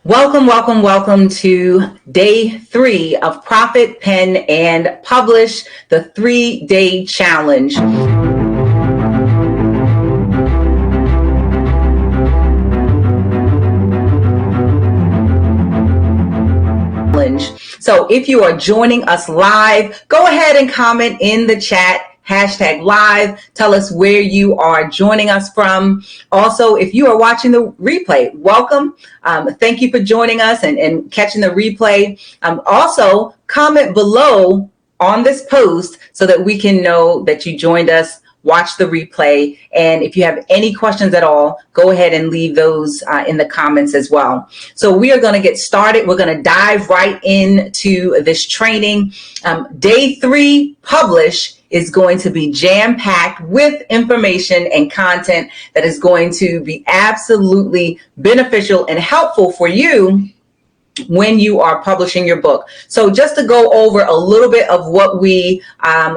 Welcome, welcome, welcome to day 3 of Profit, Pen, and Publish, the 3-day challenge. So if you are joining us live, go ahead and comment in the chat. #live. Tell us where you are joining us from. Also, if you are watching the replay, welcome. Thank you for joining us and catching the replay. Also, comment below on this post so that we can know that you joined us. Watch the replay. And if you have any questions at all, go ahead and leave those in the comments as well. So we are going to get started. We're going to dive right into this training. Day 3, Publish, is going to be jam-packed with information and content that is going to be absolutely beneficial and helpful for you when you are publishing your book. So just to go over a little bit of what we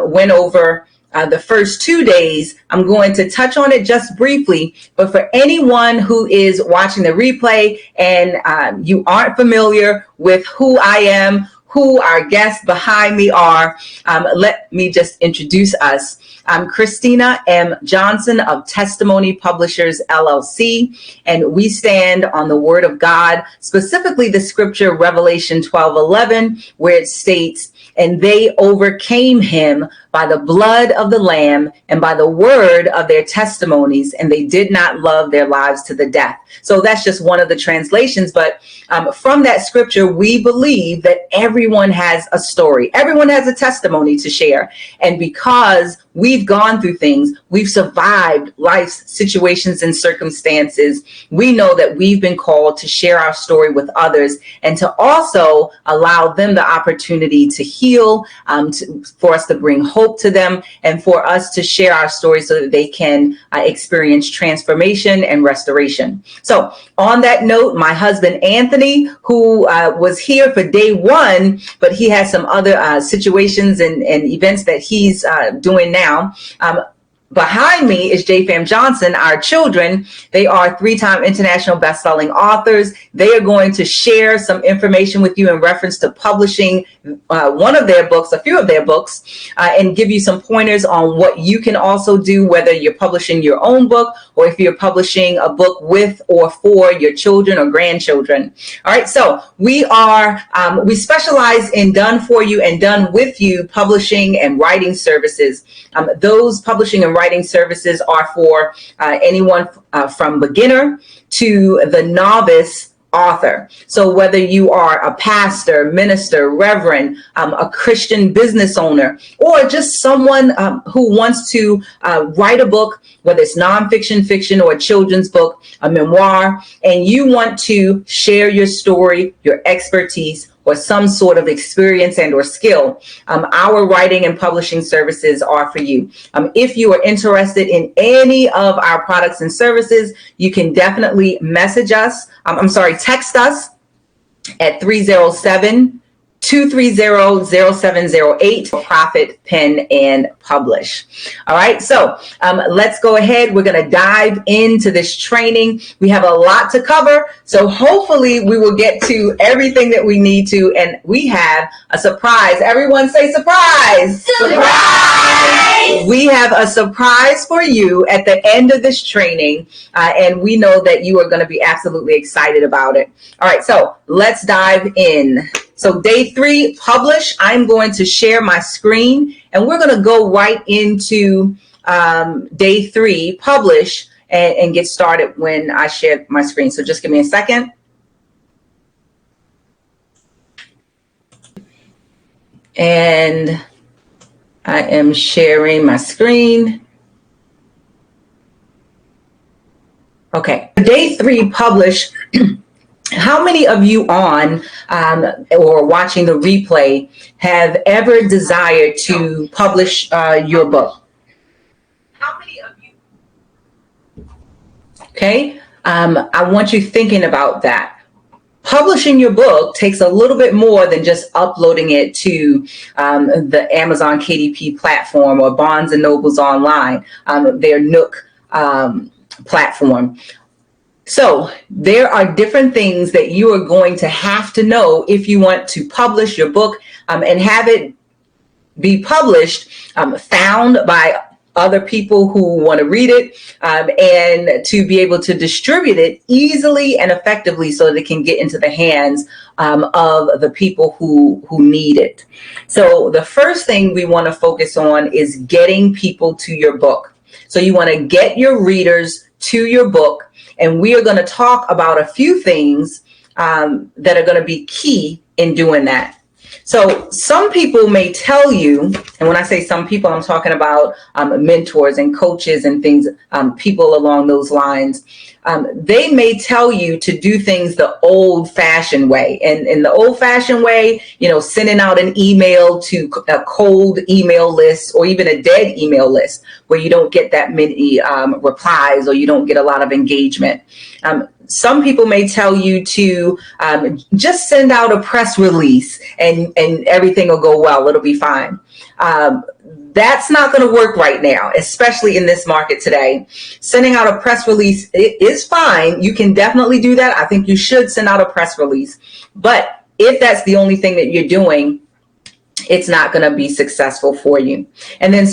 went over the first 2 days, I'm going to touch on it just briefly, but for anyone who is watching the replay and you aren't familiar with who I am, who our guests behind me are, let me just introduce us. I'm Christina M. Johnson of Testimony Publishers, LLC, and we stand on the Word of God, specifically the scripture Revelation 12:11, where it states, "And they overcame him by the blood of the Lamb and by the word of their testimonies, and they did not love their lives to the death." So that's just one of the translations. But from that scripture, we believe that everyone has a story. Everyone has a testimony to share. And because we've gone through things, we've survived life's situations and circumstances, we know that we've been called to share our story with others and to also allow them the opportunity to heal, for us to bring hope to them, and for us to share our story so that they can experience transformation and restoration. So on that note, my husband, Anthony, who was here for day 1, but he has some other situations and events that he's doing now. Behind me is JFAM Johnson, our children. They are 3-time international best-selling authors. They are going to share some information with you in reference to publishing one of their books, a few of their books, and give you some pointers on what you can also do, whether you're publishing your own book or if you're publishing a book with or for your children or grandchildren. All right, so we specialize in done for you and done with you publishing and writing services. Those publishing and writing services are for anyone from beginner to the novice author. So whether you are a pastor, minister, reverend, a Christian business owner, or just someone who wants to write a book, whether it's nonfiction, fiction, or a children's book, a memoir, and you want to share your story, your expertise, or some sort of experience and or skill, our writing and publishing services are for you. If you are interested in any of our products and services, you can definitely text us at 307-230-0708, Profit, Pen, and Publish. All right, so let's go ahead. We're going to dive into this training. We have a lot to cover, so hopefully we will get to everything that we need to, and we have a surprise. Everyone say surprise! Surprise! We have a surprise for you at the end of this training, and we know that you are going to be absolutely excited about it. All right, so let's dive in. So day 3, Publish. I'm going to share my screen, and we're going to go right into day 3, Publish, and get started when I share my screen. So just give me a second. And I am sharing my screen. Okay, day 3, Publish. How many of you on or watching the replay have ever desired to publish your book? How many of you? Okay, I want you thinking about that. Publishing your book takes a little bit more than just uploading it to the Amazon KDP platform or Barnes & Noble's online, their Nook platform. So there are different things that you are going to have to know if you want to publish your book and have it be published, found by other people who want to read it, and to be able to distribute it easily and effectively so that it can get into the hands of the people who need it. So the first thing we want to focus on is getting people to your book. So you want to get your readers to your book, and we are going to talk about a few things that are going to be key in doing that. So some people may tell you, and when I say some people, I'm talking about mentors and coaches and things, people along those lines. They may tell you to do things the old-fashioned way. And in the old-fashioned way, sending out an email to a cold email list or even a dead email list where you don't get that many replies or you don't get a lot of engagement. Some people may tell you to just send out a press release and everything will go well. It'll be fine. That's not going to work right now, especially in this market today. Sending out a press release is fine. You can definitely do that. I think you should send out a press release. But if that's the only thing that you're doing, it's not going to be successful for you. And then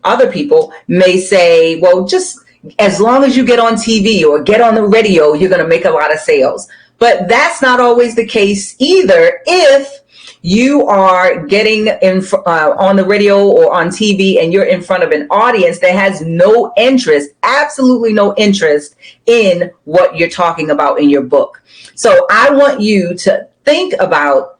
other people may say, well, just as long as you get on TV or get on the radio, you're going to make a lot of sales. But that's not always the case either. If you are getting on the radio or on TV and you're in front of an audience that has no interest, absolutely no interest in what you're talking about in your book. So I want you to think about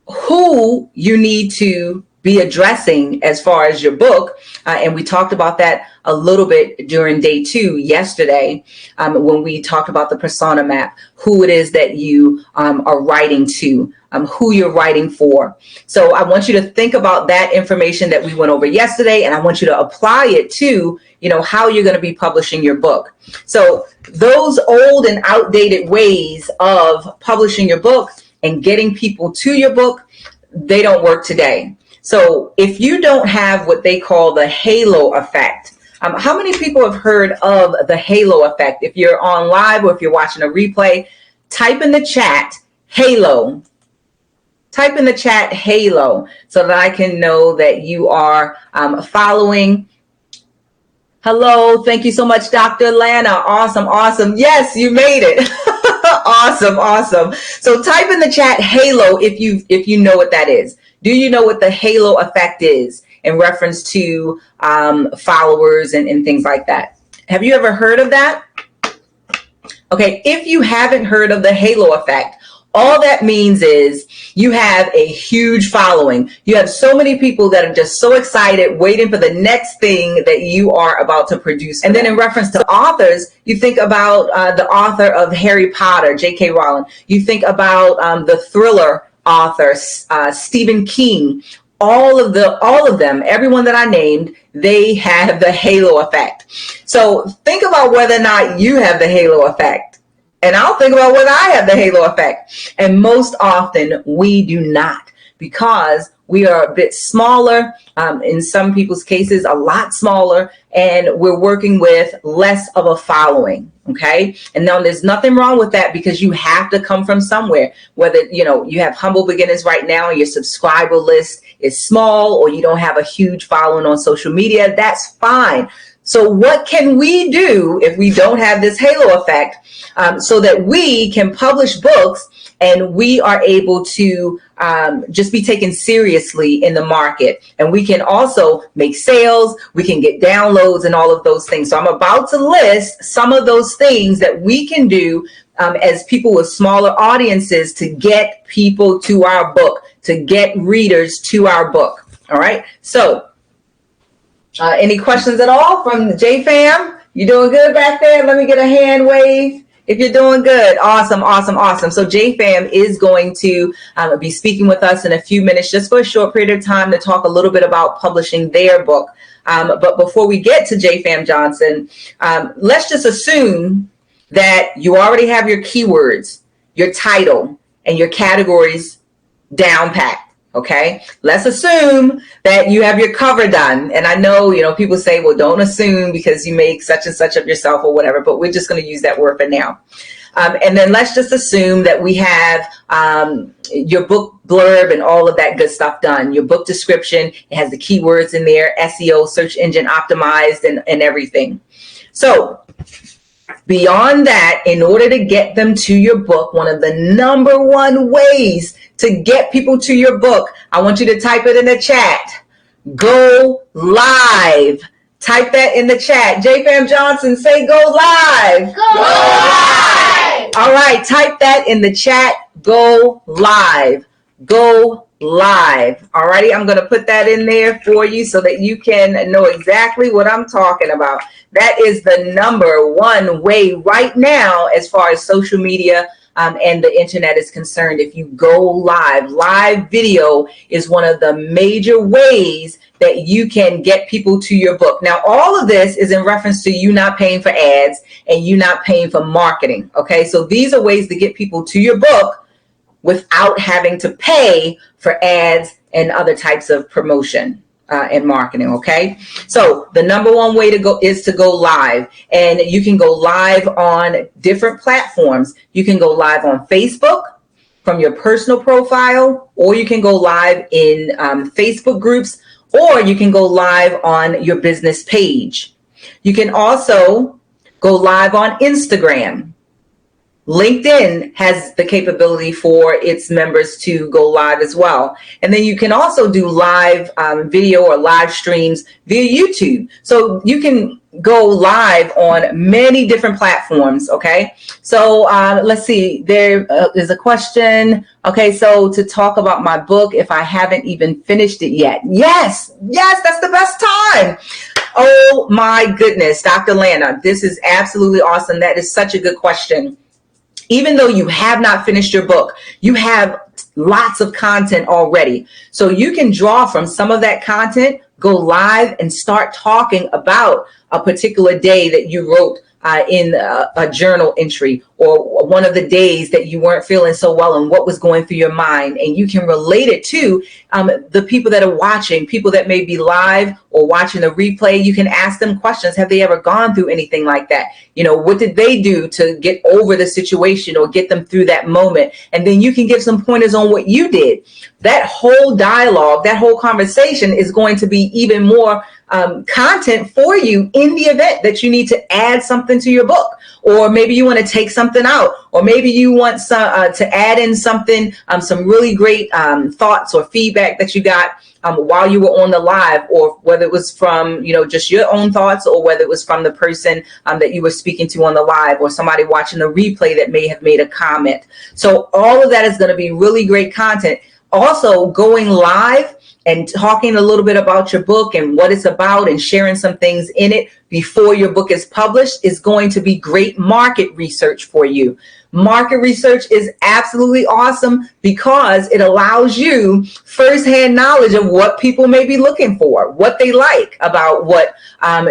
who you need to be addressing as far as your book. And we talked about that a little bit during day 2 yesterday when we talked about the persona map, who it is that you are writing to, who you're writing for. So I want you to think about that information that we went over yesterday, and I want you to apply it to, how you're going to be publishing your book. So those old and outdated ways of publishing your book and getting people to your book, they don't work today. So if you don't have what they call the halo effect, how many people have heard of the halo effect? If you're on live or if you're watching a replay, type in the chat halo. Type in the chat halo so that I can know that you are following. Hello, thank you so much, Dr. Lana. Awesome. Yes, you made it. Awesome. So type in the chat halo if you know what that is. Do you know what the halo effect is in reference to followers and things like that? Have you ever heard of that? Okay, if you haven't heard of the halo effect, all that means is you have a huge following. You have so many people that are just so excited, waiting for the next thing that you are about to produce. And then in reference to authors, you think about the author of Harry Potter, J.K. Rowling. You think about the thriller author, Stephen King. All of them, everyone that I named, they have the halo effect. So think about whether or not you have the halo effect. And I'll think about whether I have the halo effect. And most often we do not, because we are a bit smaller, in some people's cases, a lot smaller, and we're working with less of a following. Okay. And now there's nothing wrong with that, because you have to come from somewhere, whether, you have humble beginners right now and your subscriber list is small, or you don't have a huge following on social media. That's fine. So what can we do if we don't have this halo effect, so that we can publish books and we are able to just be taken seriously in the market, and we can also make sales, we can get downloads and all of those things. So I'm about to list some of those things that we can do as people with smaller audiences to get people to our book, to get readers to our book. All right. So any questions at all from JFAM? You doing good back there? Let me get a hand wave if you're doing good. Awesome. So JFAM is going to be speaking with us in a few minutes, just for a short period of time, to talk a little bit about publishing their book. But before we get to JFAM Johnson, let's just assume that you already have your keywords, your title, and your categories down packed. Okay, let's assume that you have your cover done. And I know, people say, well, don't assume because you make such and such of yourself or whatever, but we're just going to use that word for now. And then let's just assume that we have your book blurb and all of that good stuff done. Your book description, it has the keywords in there, SEO, search engine optimized, and everything. So beyond that, in order to get them to your book, one of the number one ways to get people to your book, I want you to type it in the chat. Go live. Type that in the chat. JFAM Johnson, say go live. Go live. All right, type that in the chat. Go live. Go live. All righty, I'm going to put that in there for you so that you can know exactly what I'm talking about. That is the number one way right now as far as social media and the internet is concerned. If you go live, live video is one of the major ways that you can get people to your book. Now, all of this is in reference to you not paying for ads and you not paying for marketing. Okay, so these are ways to get people to your book without having to pay for ads and other types of promotion and marketing. Okay, so the number one way to go is to go live, and you can go live on different platforms. You can go live on Facebook from your personal profile, or you can go live in Facebook groups, or you can go live on your business page. You can also go live on Instagram. LinkedIn has the capability for its members to go live as well. And then you can also do live video or live streams via YouTube. So you can go live on many different platforms. Okay. So let's see, there is a question. Okay. So to talk about my book, if I haven't even finished it yet. Yes, that's the best time. Oh my goodness, Dr. Lana, this is absolutely awesome. That is such a good question. Even though you have not finished your book, you have lots of content already. So you can draw from some of that content, go live and start talking about a particular day that you wrote in a journal entry, or one of the days that you weren't feeling so well and what was going through your mind. And you can relate it to the people that are watching, people that may be live or watching the replay. You can ask them questions. Have they ever gone through anything like that? What did they do to get over the situation or get them through that moment? And then you can give some pointers on what you did. That whole dialogue, that whole conversation is going to be even more content for you in the event that you need to add something to your book, or maybe you want to take something out, or maybe you want to add in something, some really great thoughts or feedback that you got while you were on the live, or whether it was from just your own thoughts, or whether it was from the person that you were speaking to on the live, or somebody watching the replay that may have made a comment. So all of that is going to be really great content. Also, going live and talking a little bit about your book and what it's about and sharing some things in it before your book is published is going to be great market research for you. Market research is absolutely awesome because it allows you firsthand knowledge of what people may be looking for, what they like about what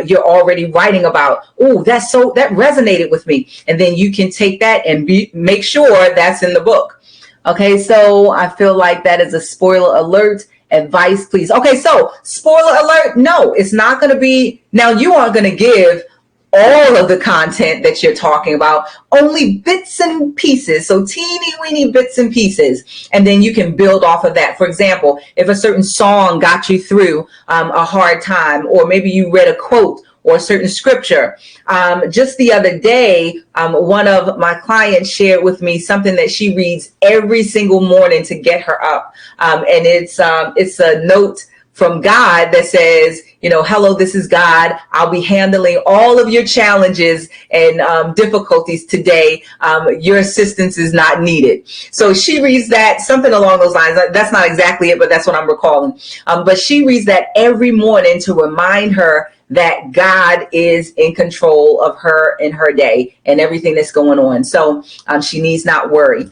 you're already writing about. Oh, that resonated with me. And then you can take that and make sure that's in the book. Okay, so I feel like that is a spoiler alert. Advice, please. Okay, so spoiler alert. No, it's not going to be. Now, you aren't going to give all of the content that you're talking about, only bits and pieces. So teeny weeny bits and pieces. And then you can build off of that. For example, if a certain song got you through a hard time, or maybe you read a quote or a certain scripture. Just the other day, one of my clients shared with me something that she reads every single morning to get her up. And it's a note from God that says, hello, this is God. I'll be handling all of your challenges and difficulties today. Your assistance is not needed. So she reads that, something along those lines. That's not exactly it, but that's what I'm recalling. But she reads that every morning to remind her that God is in control of her and her day and everything that's going on. So she needs not worry.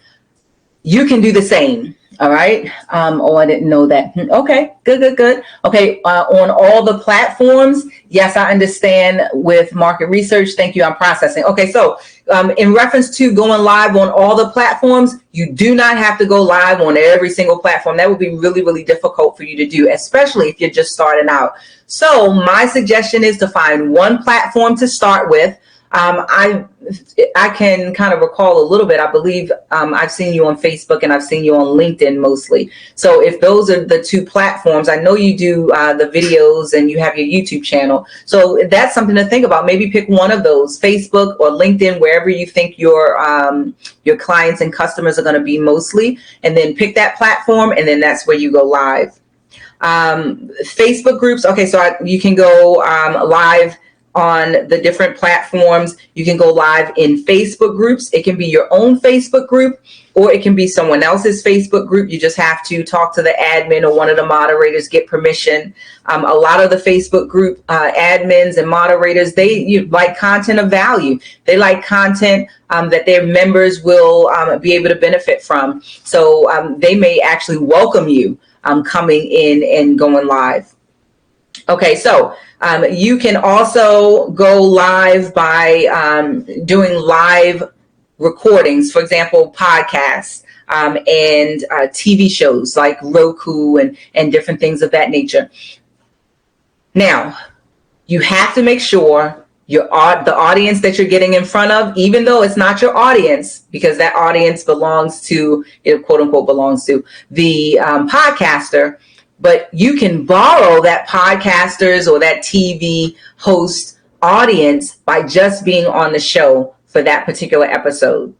You can do the same. All right. Oh, I didn't know that. Okay, good. Okay, on all the platforms, yes, I understand with market research. Thank you. I'm processing. Okay, so in reference to going live on all the platforms, you do not have to go live on every single platform. That would be really, really difficult for you to do, especially if you're just starting out. So my suggestion is to find one platform to start with. I can kind of recall a little bit. I believe I've seen you on Facebook and I've seen you on LinkedIn mostly. So if those are the two platforms, I know you do the videos and you have your YouTube channel. So that's something to think about. Maybe pick one of those, Facebook or LinkedIn, wherever you think your clients and customers are going to be mostly, and then pick that platform, and then that's where you go live. Facebook groups. Okay, so you can go live on the different platforms. You can go live in Facebook groups. It can be your own Facebook group, or it can be someone else's Facebook group. You just have to talk to the admin or one of the moderators, get permission. A lot of the Facebook group admins and moderators, they like content of value. They like content that their members will be able to benefit from. So they may actually welcome you coming in and going live. Okay, so you can also go live by doing live recordings, for example, podcasts and TV shows like Roku and different things of that nature. Now, you have to make sure the audience that you're getting in front of, even though it's not your audience, because that audience belongs to, quote unquote, belongs to the podcaster, but you can borrow that podcaster's or that TV host audience by just being on the show for that particular episode.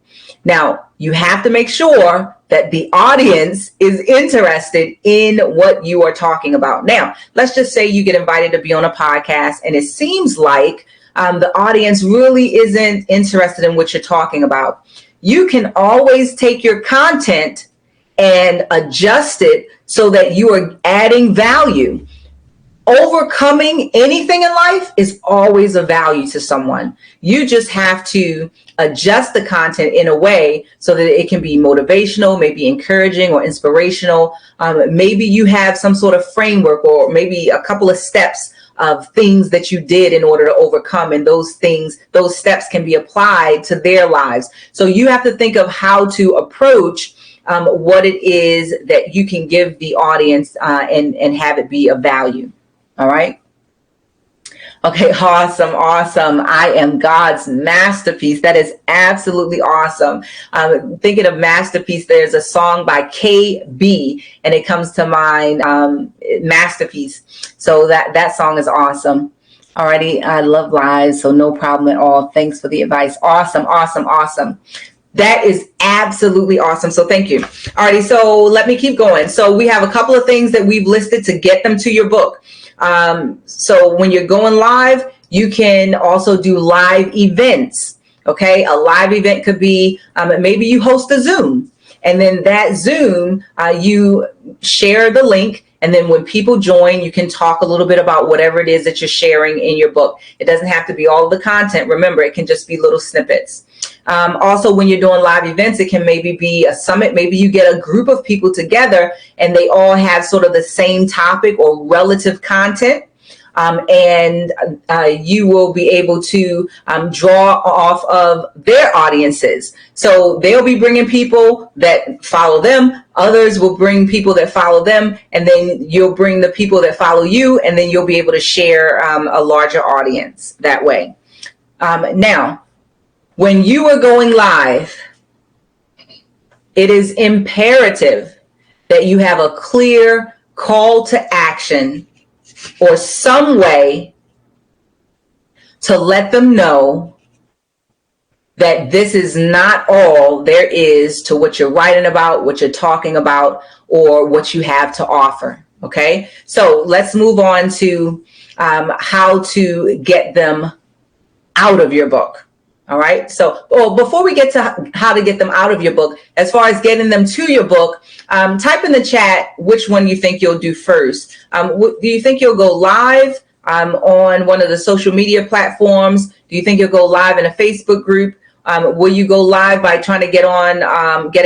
Now, you have to make sure that the audience is interested in what you are talking about. Now, let's just say you get invited to be on a podcast and it seems like the audience really isn't interested in what you're talking about. You can always take your content and adjust it so that you are adding value. Overcoming anything in life is always a value to someone. You just have to adjust the content in a way so that it can be motivational, maybe encouraging or inspirational. Maybe you have some sort of framework or maybe a couple of steps of things that you did in order to overcome, and those steps can be applied to their lives. So you have to think of how to approach what it is that you can give the audience and have it be of value. All right. Okay, awesome. I am God's masterpiece. That is absolutely awesome. Thinking of masterpiece, there's a song by KB, and it comes to mind, masterpiece. So that song is awesome. Alrighty, I love lies, so no problem at all. Thanks for the advice. Awesome. That is absolutely awesome. So thank you. Alrighty, so let me keep going. So we have a couple of things that we've listed to get them to your book. So when you're going live, you can also do live events. Okay, a live event could be maybe you host a Zoom, and then that Zoom, you share the link. And then when people join, you can talk a little bit about whatever it is that you're sharing in your book. It doesn't have to be all of the content. Remember, it can just be little snippets. Also, when you're doing live events, it can maybe be a summit. Maybe you get a group of people together and they all have sort of the same topic or relative content. And you will be able to draw off of their audiences. So they'll be bringing people that follow them. Others will bring people that follow them. And then you'll bring the people that follow you. And then you'll be able to share a larger audience that way. Now, when you are going live, it is imperative that you have a clear call to action or some way to let them know that this is not all there is to what you're writing about, what you're talking about, or what you have to offer. Okay, so let's move on to how to get them out of your book. All right. So before we get to how to get them out of your book, as far as getting them to your book, type in the chat which one you think you'll do first. Do you think you'll go live on one of the social media platforms? Do you think you'll go live in a Facebook group? Will you go live by trying to getting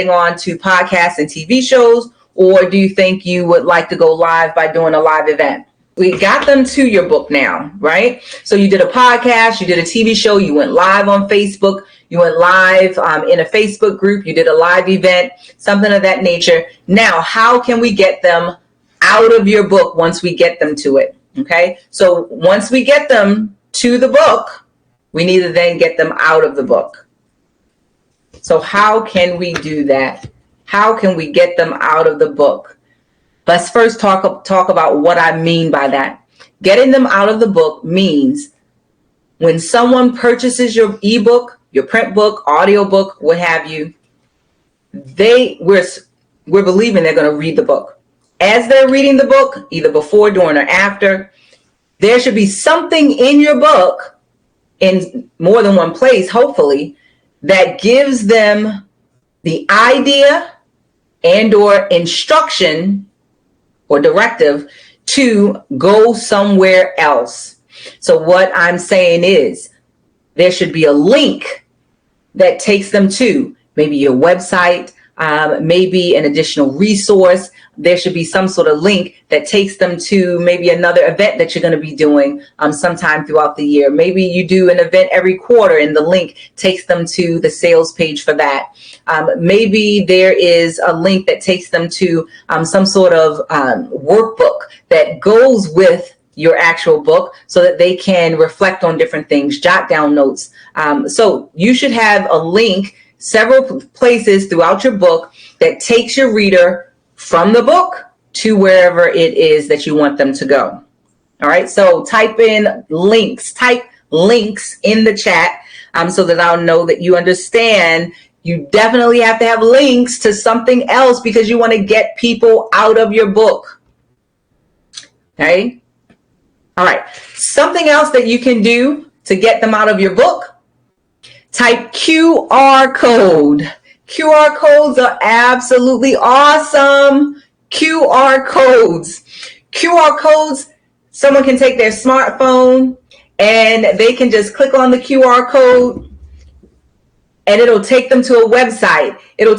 on to podcasts and TV shows? Or do you think you would like to go live by doing a live event? We got them to your book now, right? So you did a podcast, you did a TV show, you went live on Facebook, you went live in a Facebook group, you did a live event, something of that nature. Now, how can we get them out of your book once we get them to it? Okay, so once we get them to the book, we need to then get them out of the book. So how can we do that? How can we get them out of the book? Let's first talk about what I mean by that. Getting them out of the book means when someone purchases your ebook, your print book, audio book, what have you, we're believing they're going to read the book. As they're reading the book, either before, during, or after, there should be something in your book, in more than one place, hopefully, that gives them the idea and or instruction or directive to go somewhere else. So what I'm saying is there should be a link that takes them to maybe your website, maybe an additional resource. There should be some sort of link that takes them to maybe another event that you're going to be doing sometime throughout the year. Maybe you do an event every quarter and the link takes them to the sales page for that. Maybe there is a link that takes them to some sort of workbook that goes with your actual book so that they can reflect on different things, jot down notes. So you should have a link several places throughout your book that takes your reader from the book to wherever it is that you want them to go. All right, so type links in the chat so that I'll know that you understand. You definitely have to have links to something else because you want to get people out of your book. Okay. All right. Something else that you can do to get them out of your book, type QR code. QR codes are absolutely awesome. QR codes. QR codes, someone can take their smartphone and they can just click on the QR code and it'll take them to a website. It'll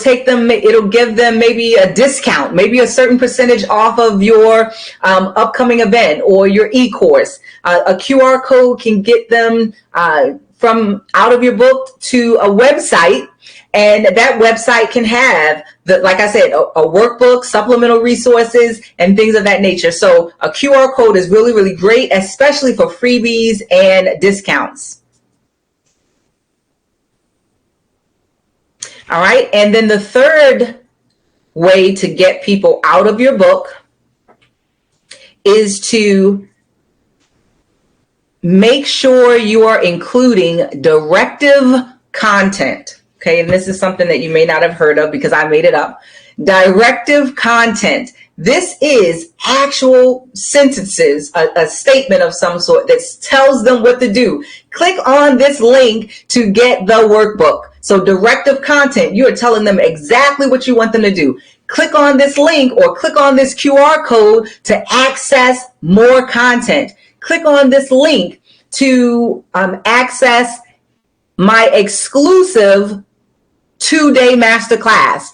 give them maybe a discount, maybe a certain percentage off of your upcoming event or your e-course. A QR code can get them from out of your book to a website, and that website can have, like I said, a workbook, supplemental resources, and things of that nature. So a QR code is really, really great, especially for freebies and discounts. All right, and then the third way to get people out of your book is to make sure you are including directive content. Okay, and this is something that you may not have heard of because I made it up. Directive content. This is actual sentences, a statement of some sort that tells them what to do. Click on this link to get the workbook. So directive content, you are telling them exactly what you want them to do. Click on this link or click on this QR code to access more content. Click on this link to access my exclusive 2-day masterclass.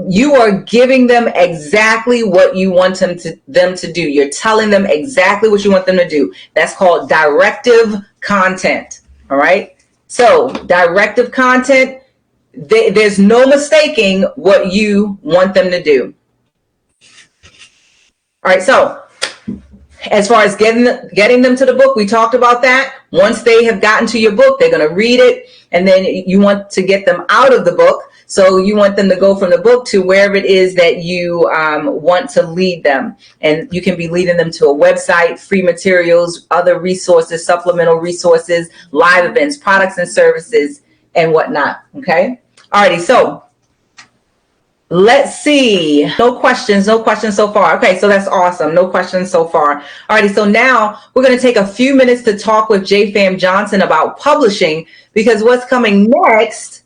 You are giving them exactly what you want them to do. You're telling them exactly what you want them to do. That's called directive content. All right. So directive content, there's no mistaking what you want them to do. All right. So as far as getting them to the book, we talked about that. Once they have gotten to your book, they're going to read it. And then you want to get them out of the book. So you want them to go from the book to wherever it is that you want to lead them. And you can be leading them to a website, free materials, other resources, supplemental resources, live events, products and services, and whatnot. Okay. Alrighty. So let's see. No questions so far. Okay. So that's awesome. No questions so far. Alrighty. So now we're going to take a few minutes to talk with JFAM Johnson about publishing, because what's coming next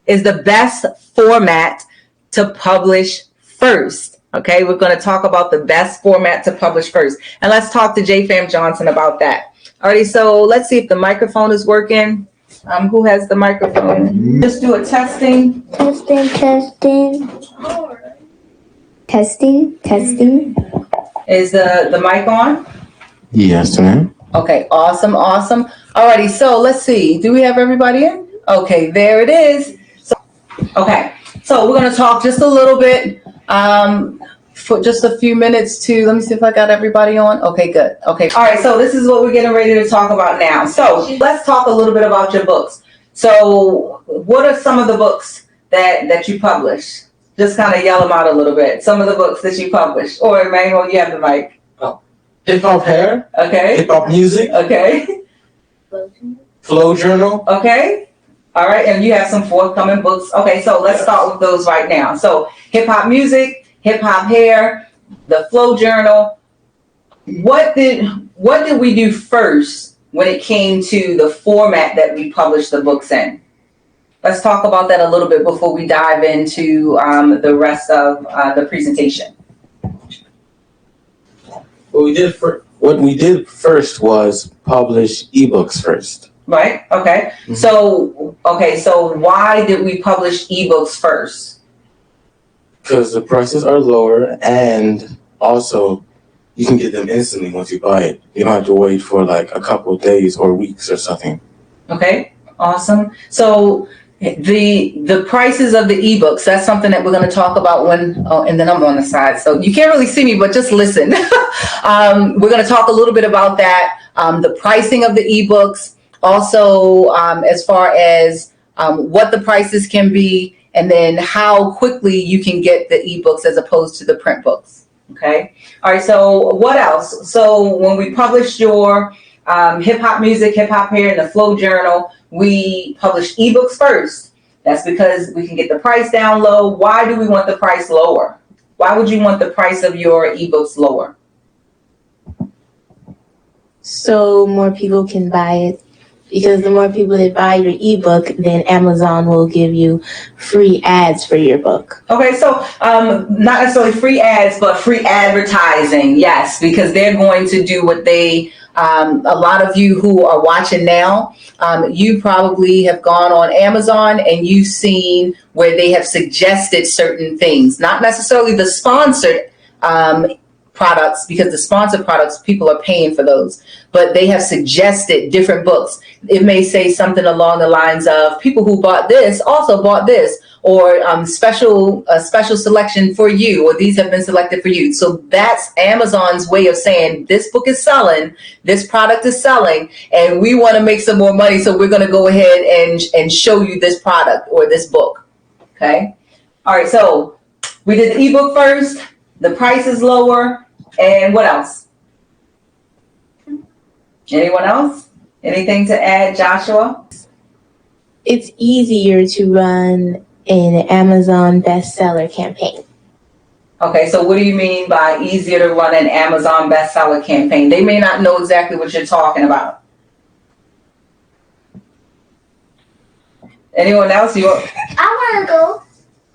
is the best format to publish first. Okay, we're going to talk about the best format to publish first. And let's talk to JFAM Johnson about that. Alrighty, so let's see if the microphone is working. Who has the microphone? Just do a testing. Testing. Testing. Is the mic on? Yes, ma'am. Okay, awesome. Alrighty, so let's see. Do we have everybody in? Okay, there it is. So we're going to talk just a little bit for just a few minutes let me see if I got everybody on. Okay, good. Okay, all right, so this is what we're getting ready to talk about now. So let's talk a little bit about your books. So what are some of the books that you publish? Just kind of yell them out a little bit. Some of the books that you published. Or Emmanuel, you have the mic. Hip hop hair. Okay. Hip hop music. Okay. Flow journal. Okay. All right. And you have some forthcoming books. Okay. So let's start with those right now. So hip hop music, hip hop hair, the flow journal. What did we do first when it came to the format that we published the books in? Let's talk about that a little bit before we dive into the rest of the presentation. What we did first was publish ebooks first. Right. Okay. Mm-hmm. So why did we publish ebooks first? Because the prices are lower, and also you can get them instantly once you buy it. You don't have to wait for like a couple of days or weeks or something. Okay. Awesome. So the prices of the ebooks, that's something that we're going to talk about and then I'm on the side, so you can't really see me, but just listen. We're going to talk a little bit about that, the pricing of the ebooks, also as far as what the prices can be, and then how quickly you can get the ebooks as opposed to the print books. Okay. All right. So what else? So when we published your hip hop music, hip hop hair, and the flow journal, we published ebooks first. That's because we can get the price down low. Why do we want the price lower? Why would you want the price of your ebooks lower? So more people can buy it. Because the more people that buy your ebook, then Amazon will give you free ads for your book. Okay, so not necessarily free ads, but free advertising. Yes, because they're going to do what they, a lot of you who are watching now, you probably have gone on Amazon and you've seen where they have suggested certain things, not necessarily the sponsored products, because the sponsored products, people are paying for those, but they have suggested different books. It may say something along the lines of people who bought this also bought this, or special selection for you, or these have been selected for you. So that's Amazon's way of saying this book is selling, this product is selling, and we want to make some more money, so we're going to go ahead and show you this product or this book. Okay. All right. So we did the ebook first. The price is lower. And what else? Anyone else? Anything to add, Joshua? It's easier to run an Amazon bestseller campaign. Okay, so what do you mean by easier to run an Amazon bestseller campaign? They may not know exactly what you're talking about. Anyone else? I want to go.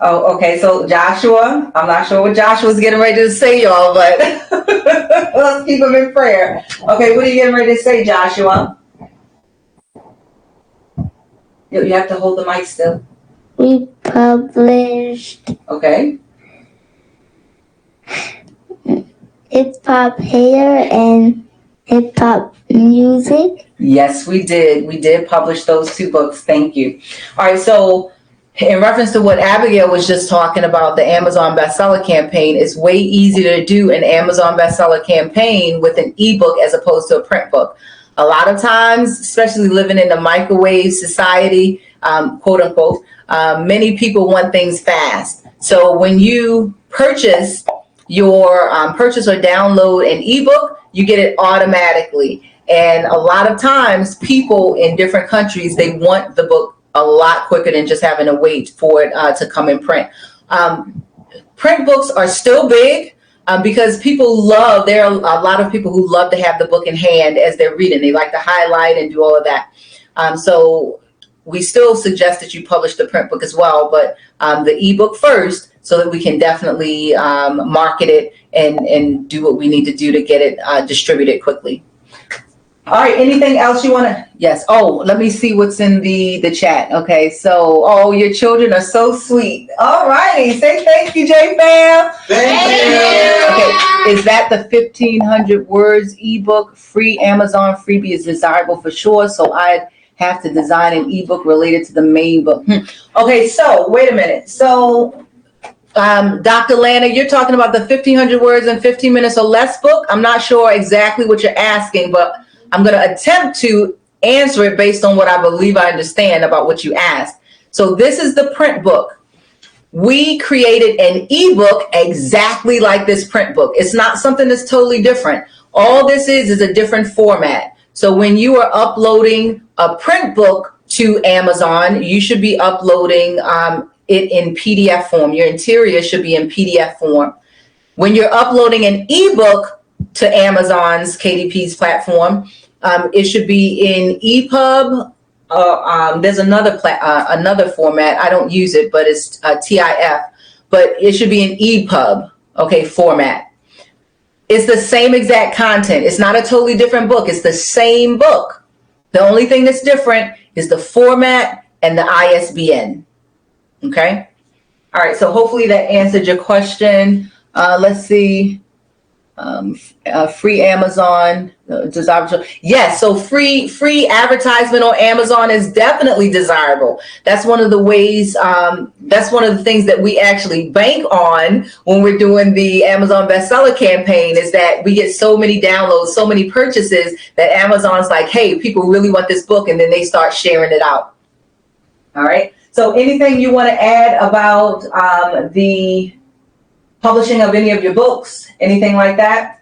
Oh, okay. So Joshua, I'm not sure what Joshua's getting ready to say, y'all, but let's keep him in prayer. Okay, what are you getting ready to say, Joshua? You have to hold the mic still. We published Okay. hip hop hair and hip hop music. Yes, we did. We did publish those two books. Thank you. All right, so in reference to what Abigail was just talking about, the Amazon bestseller campaign, it's way easier to do an Amazon bestseller campaign with an ebook as opposed to a print book. A lot of times, especially living in the microwave society, quote unquote, many people want things fast. So when you purchase your purchase or download an ebook, you get it automatically. And a lot of times people in different countries, they want the book a lot quicker than just having to wait for it to come in print. Print books are still big because there are a lot of people who love to have the book in hand as they're reading. They like to highlight and do all of that. So we still suggest that you publish the print book as well, but the ebook first, so that we can definitely market it and do what we need to do to get it distributed quickly. All right, anything else you want to? Yes. Oh, let me see what's in the chat. Okay, so, oh, your children are so sweet. All righty, say thank you, JFAM. Thank you. Okay, is that the 1,500 words ebook? Free Amazon freebie is desirable for sure, so I'd have to design an ebook related to the main book. Okay, so wait a minute. So, Dr. Lana, you're talking about the 1,500 words in 15 minutes or less book? I'm not sure exactly what you're asking, but I'm going to attempt to answer it based on what I believe I understand about what you asked. So this is the print book. We created an ebook exactly like this print book. It's not something that's totally different. All this is a different format. So when you are uploading a print book to Amazon, you should be uploading it in PDF form. Your interior should be in PDF form. When you're uploading an ebook to Amazon's KDP's platform, it should be in EPUB. There's another format. I don't use it, but it's TIF. But it should be in EPUB, okay, format. It's the same exact content. It's not a totally different book. It's the same book. The only thing that's different is the format and the ISBN. Okay. All right. So hopefully that answered your question. Let's see. Free Amazon desirable. Yes, so free advertisement on Amazon is definitely desirable. That's one of the ways, that's one of the things that we actually bank on when we're doing the Amazon bestseller campaign, is that we get so many downloads, so many purchases, that Amazon's like, hey, people really want this book, and then they start sharing it out. All right. So anything you want to add about the publishing of any of your books, anything like that?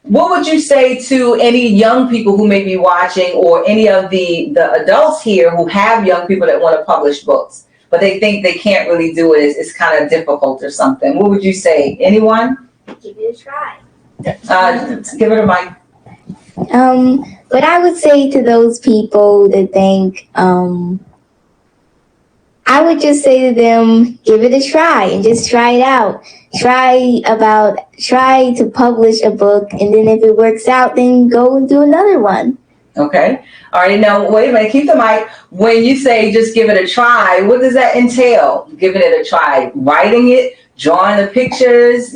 What would you say to any young people who may be watching, or any of the adults here who have young people that want to publish books, but they think they can't really do it? It's kind of difficult or something. What would you say? Anyone? Give it a try. Give it a mic. What I would say to those people that think, I would just say to them, give it a try and just try it out. Try to publish a book, and then if it works out, then go and do another one. Okay. All right. Now, wait a minute. Keep the mic. When you say just give it a try, what does that entail? Giving it a try, writing it, drawing the pictures,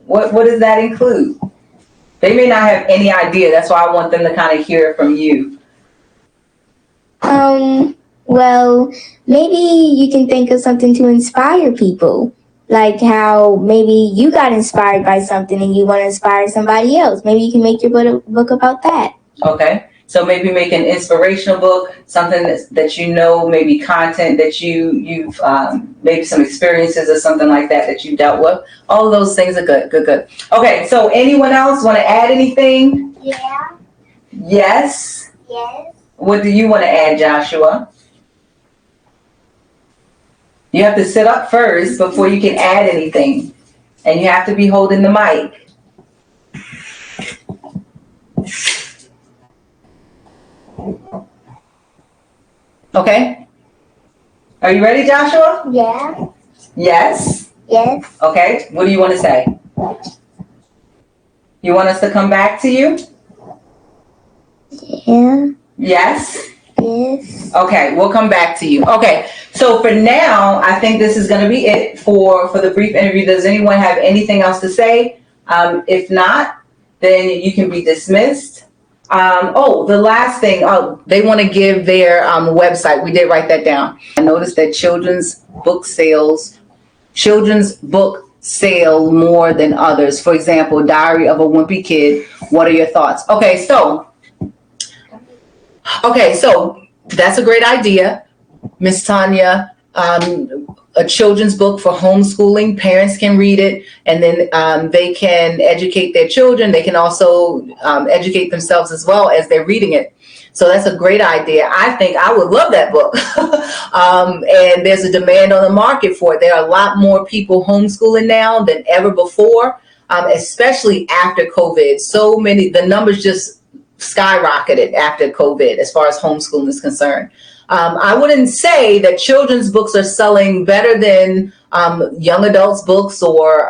what does that include? They may not have any idea. That's why I want them to kind of hear it from you. Well, maybe you can think of something to inspire people. Like how maybe you got inspired by something and you want to inspire somebody else. Maybe you can make your book about that. Okay. So maybe make an inspirational book, something that maybe content that you've maybe some experiences or something like that you dealt with. All of those things are good. Okay. So anyone else want to add anything? Yeah. Yes. Yes. What do you want to add, Joshua? You have to sit up first before you can add anything. And you have to be holding the mic. Okay. Are you ready, Joshua? Yeah. Yes? Yes. Okay. What do you want to say? You want us to come back to you? Yeah. Yes? Yes. Okay, we'll come back to you. Okay, so for now, I think this is going to be it for the brief interview. Does anyone have anything else to say? If not, then you can be dismissed. The last thing, they want to give their website. We did write that down. I noticed that children's book sell more than others. For example, Diary of a Wimpy Kid. What are your thoughts? Okay, so that's a great idea, Miss Tanya. A children's book for homeschooling. Parents can read it, and then they can educate their children. They can also educate themselves as well as they're reading it. So that's a great idea. I think I would love that book. And there's a demand on the market for it. There are a lot more people homeschooling now than ever before, especially after COVID. The numbers just skyrocketed after COVID as far as homeschooling is concerned. I wouldn't say that children's books are selling better than young adults books or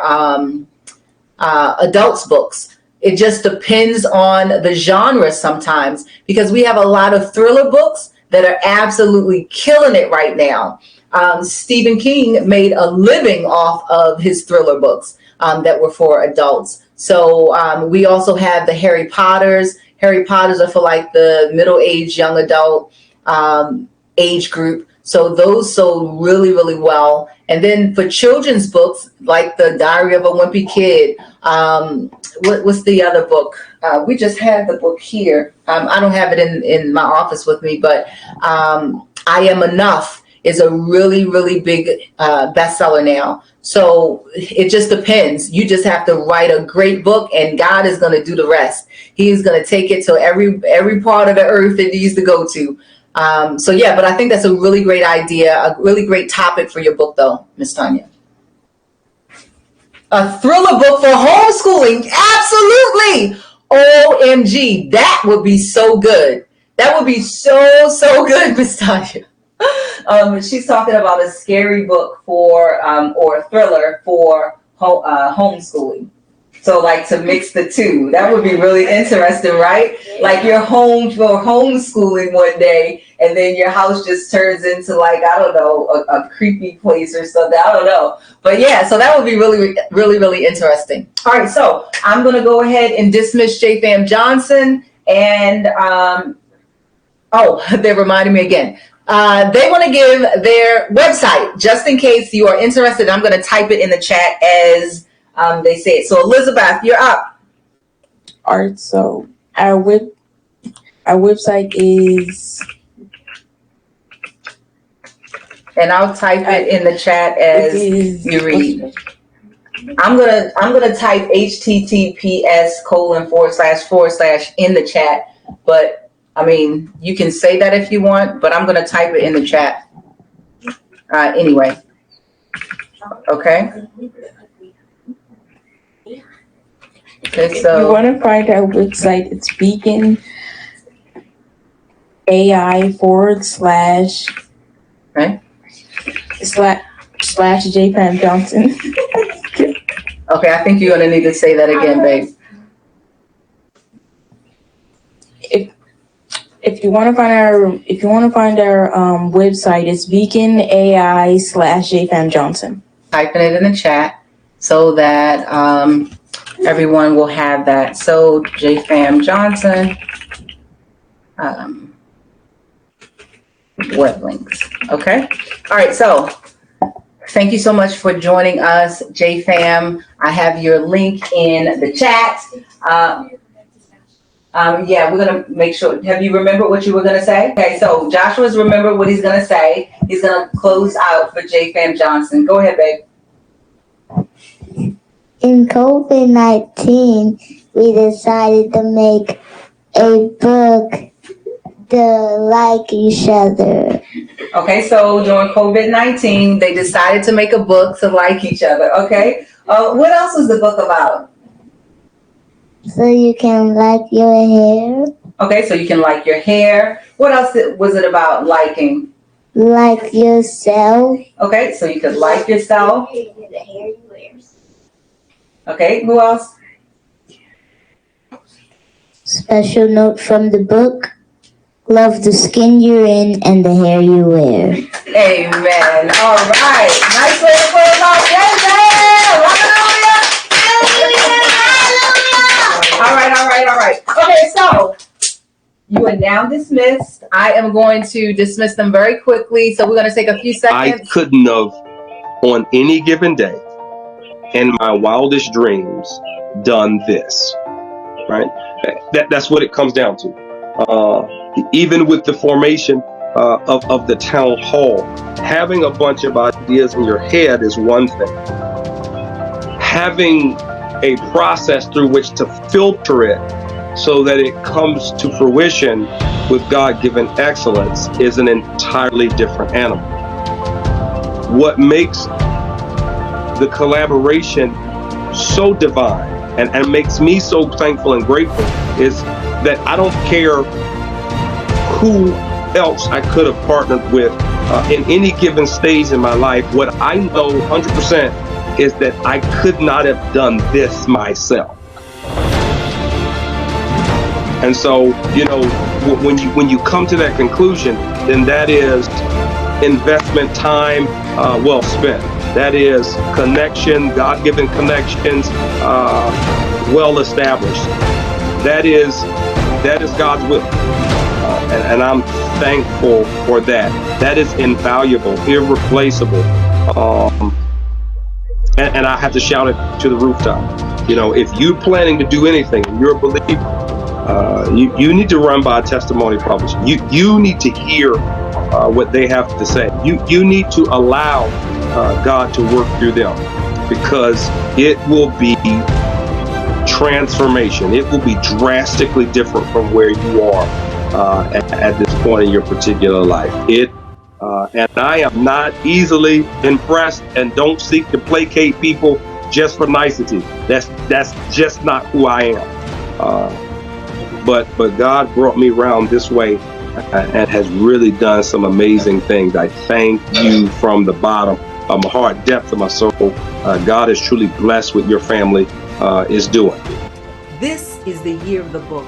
adults books. it just depends on the genre sometimes, because we have a lot of thriller books that are absolutely killing it right now. Stephen King made a living off of his thriller books that were for adults. So we also have the Harry Potters. Harry Potters are for like the middle-aged, young adult age group. So those sold really, really well. And then for children's books, like the Diary of a Wimpy Kid, what's the other book? We just had the book here. I don't have it in my office with me, but I Am Enough is a really, really big bestseller now. So it just depends. You just have to write a great book, and God is going to do the rest. He is going to take it to every part of the earth it needs to go to. So yeah, but I think that's a really great idea, a really great topic for your book, though, Miss Tanya. A thriller book for homeschooling, absolutely. OMG, that would be so good. That would be so good, Miss Tanya. She's talking about a scary book for or a thriller for homeschooling. So like to mix the two, that would be really interesting, right? Like you're home for homeschooling one day, and then your house just turns into like, I don't know, a creepy place or something. I don't know. But yeah, so that would be really, really, really interesting. All right, so I'm going to go ahead and dismiss JFAM Johnson. And, they're reminding me again. They want to give their website, just in case you are interested. I'm going to type it in the chat as they say it. So Elizabeth, you're up. All right, so our website is, and I'll type it in the chat as you read. I'm gonna type https:// in the chat, but I mean you can say that if you want, but I'm gonna type it in the chat anyway. Okay. Okay, so if you want to find our website, it's Beacon AI / right? / JFAM Johnson. Okay, I think you're gonna need to say that again, babe. If you want to find our website, it's Beacon AI / JFAM Johnson. Typing it in the chat so that everyone will have that. So JFAM Johnson web links. Okay. All right. So thank you so much for joining us, JFAM. I have your link in the chat. Yeah, we're going to make sure. Have you remembered what you were going to say? Okay, so Joshua's remembered what he's going to say. He's going to close out for JFAM Johnson. Go ahead, babe. In COVID-19, we decided to make a book to like each other. Okay, so during COVID-19, they decided to make a book to like each other. Okay, what else was the book about? So you can like your hair. Okay, so you can like your hair. What else was it about liking? Like yourself. Okay, so you could like yourself. The hair you wear. Okay, who else? Special note from the book. Love the skin you're in and the hair you wear. Amen. All right. Nice way to close out. Hallelujah. All right. Okay, so you are now dismissed. I am going to dismiss them very quickly. So we're going to take a few seconds. I couldn't have, on any given day, in my wildest dreams, done this. Right? That's what it comes down to. Even with the formation of the town hall, having a bunch of ideas in your head is one thing. Having a process through which to filter it so that it comes to fruition with God-given excellence is an entirely different animal. What makes the collaboration so divine and makes me so thankful and grateful is that I don't care who else I could have partnered with in any given stage in my life. What I know 100% is that I could not have done this myself. And so, when you come to that conclusion, then that is investment time well spent. That is connection, God-given connections, well established. That is God's will. And I'm thankful for that. That is invaluable, irreplaceable. And I have to shout it to the rooftop. If you're planning to do anything, and you're a believer, you need to run by a testimony publisher. You need to hear what they have to say. You need to allow God to work through them, because it will be transformation. It will be drastically different from where you are at this point in your particular life. And I am not easily impressed, and don't seek to placate people just for nicety. That's just not who I am. But God brought me around this way and has really done some amazing things. I thank you from the bottom of my heart, depth of my soul. God is truly blessed what your family is doing. This is the year of the book.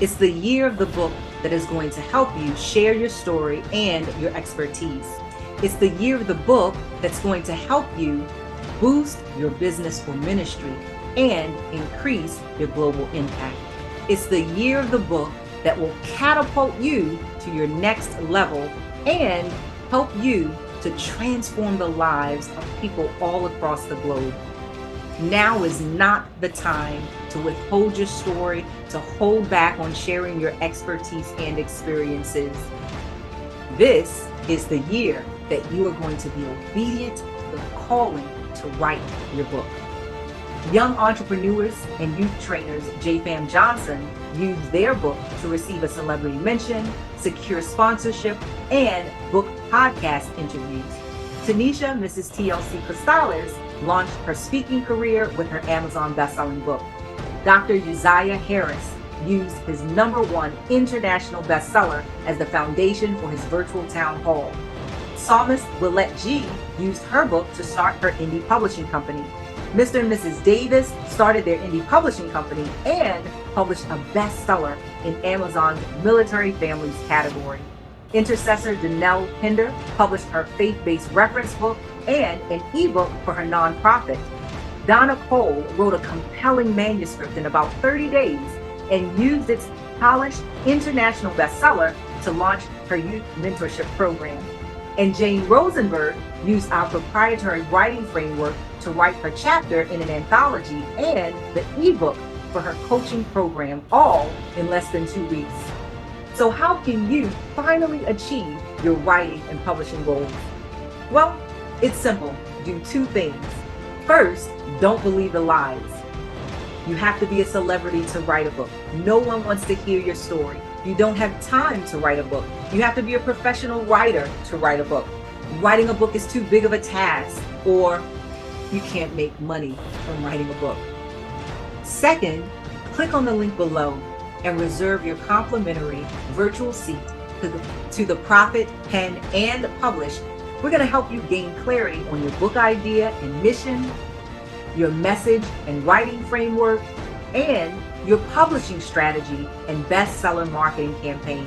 It's the year of the book that is going to help you share your story and your expertise. It's the year of the book that's going to help you boost your business or ministry and increase your global impact. It's the year of the book that will catapult you to your next level and help you to transform the lives of people all across the globe. Now is not the time to withhold your story, to hold back on sharing your expertise and experiences. This is the year that you are going to be obedient to the calling to write your book. Young entrepreneurs and youth trainers JFAM Johnson use their book to receive a celebrity mention, secure sponsorship, and book podcast interviews. Tanisha, Mrs. TLC Cristales, launched her speaking career with her Amazon best-selling book. Dr. Uzziah Harris used his #1 international bestseller as the foundation for his virtual town hall. Psalmist Willette G used her book to start her indie publishing company. Mr. and Mrs. Davis started their indie publishing company and published a bestseller in Amazon's military families category. Intercessor Danelle Pinder published her faith-based reference book and an ebook for her nonprofit. Donna Cole wrote a compelling manuscript in about 30 days and used its polished international bestseller to launch her youth mentorship program. And Jane Rosenberg used our proprietary writing framework to write her chapter in an anthology and the ebook for her coaching program, all in less than 2 weeks. So how can you finally achieve your writing and publishing goals? Well, it's simple. Do 2 things. First, don't believe the lies. You have to be a celebrity to write a book. No one wants to hear your story. You don't have time to write a book. You have to be a professional writer to write a book. Writing a book is too big of a task, or you can't make money from writing a book. Second, click on the link below and reserve your complimentary virtual seat to the Profit, Pen, and Publish. We're going to help you gain clarity on your book idea and mission, your message and writing framework, and your publishing strategy and bestseller marketing campaign.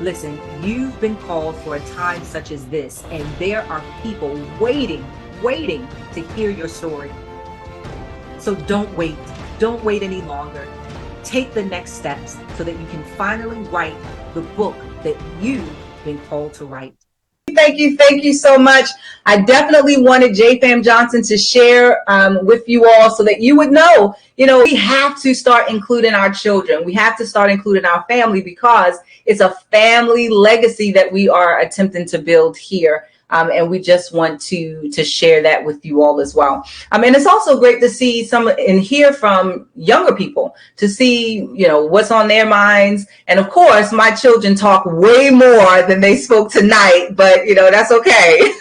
Listen, you've been called for a time such as this, and there are people waiting to hear your story. So don't wait any longer. Take the next steps so that you can finally write the book that you've been called to write. Thank you so much. I definitely wanted JFAM Johnson to share with you all so that you would know, we have to start including our children. We have to start including our family, because it's a family legacy that we are attempting to build here. And we just want to share that with you all as well. And it's also great to see some and hear from younger people, to see, what's on their minds. And of course, my children talk way more than they spoke tonight, but that's okay.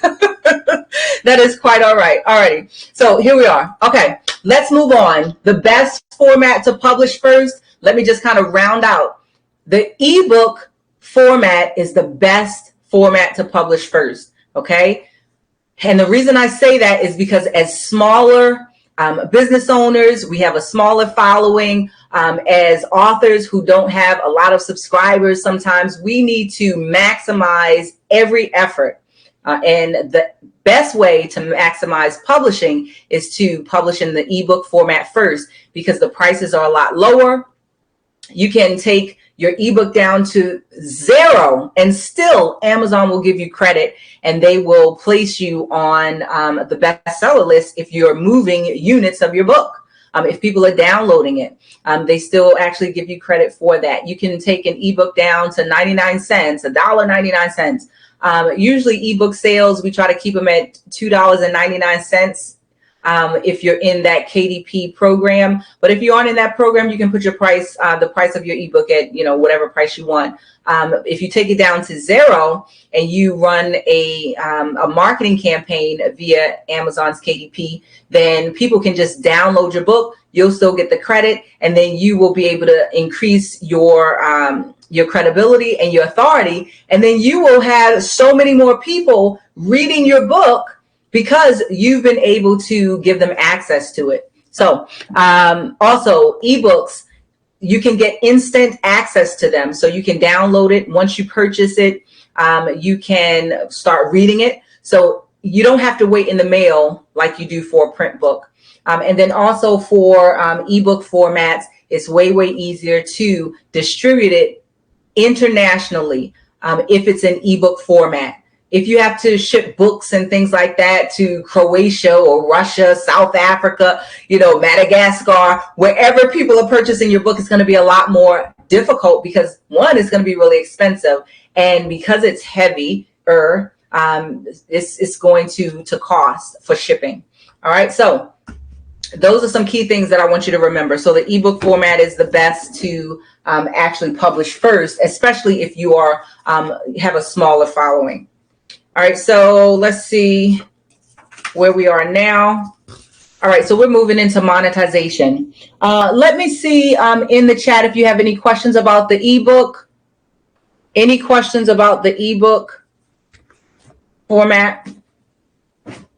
That is quite all right. Alrighty. So here we are. Okay, let's move on. The best format to publish first. Let me just kind of round out. The ebook format is the best format to publish first. Okay. And the reason I say that is because as smaller business owners, we have a smaller following. As authors who don't have a lot of subscribers, sometimes we need to maximize every effort. And the best way to maximize publishing is to publish in the ebook format first, because the prices are a lot lower. You can take your ebook down to 0 and still Amazon will give you credit, and they will place you on the bestseller list if you're moving units of your book. If people are downloading it, they still actually give you credit for that. You can take an ebook down to 99 cents, $1.99. Usually ebook sales, we try to keep them at $2.99. If you're in that KDP program. But if you aren't in that program, you can put your price, the price of your ebook at, whatever price you want. If you take it down to 0 and you run a marketing campaign via Amazon's KDP, then people can just download your book. You'll still get the credit, and then you will be able to increase your credibility and your authority. And then you will have so many more people reading your book because you've been able to give them access to it. So also ebooks, you can get instant access to them. So you can download it. Once you purchase it, you can start reading it. So you don't have to wait in the mail like you do for a print book. And then also for ebook formats, it's way, way easier to distribute it internationally if it's an ebook format. If you have to ship books and things like that to Croatia or Russia, South Africa, Madagascar, wherever people are purchasing your book, it's going to be a lot more difficult because, one, it's going to be really expensive. And because it's heavier, it's going to cost for shipping. All right. So those are some key things that I want you to remember. So the ebook format is the best to actually publish first, especially if you are have a smaller following. All right, so let's see where we are now. All right, so we're moving into monetization. Let me see in the chat if you have any questions about the ebook. Any questions about the ebook format?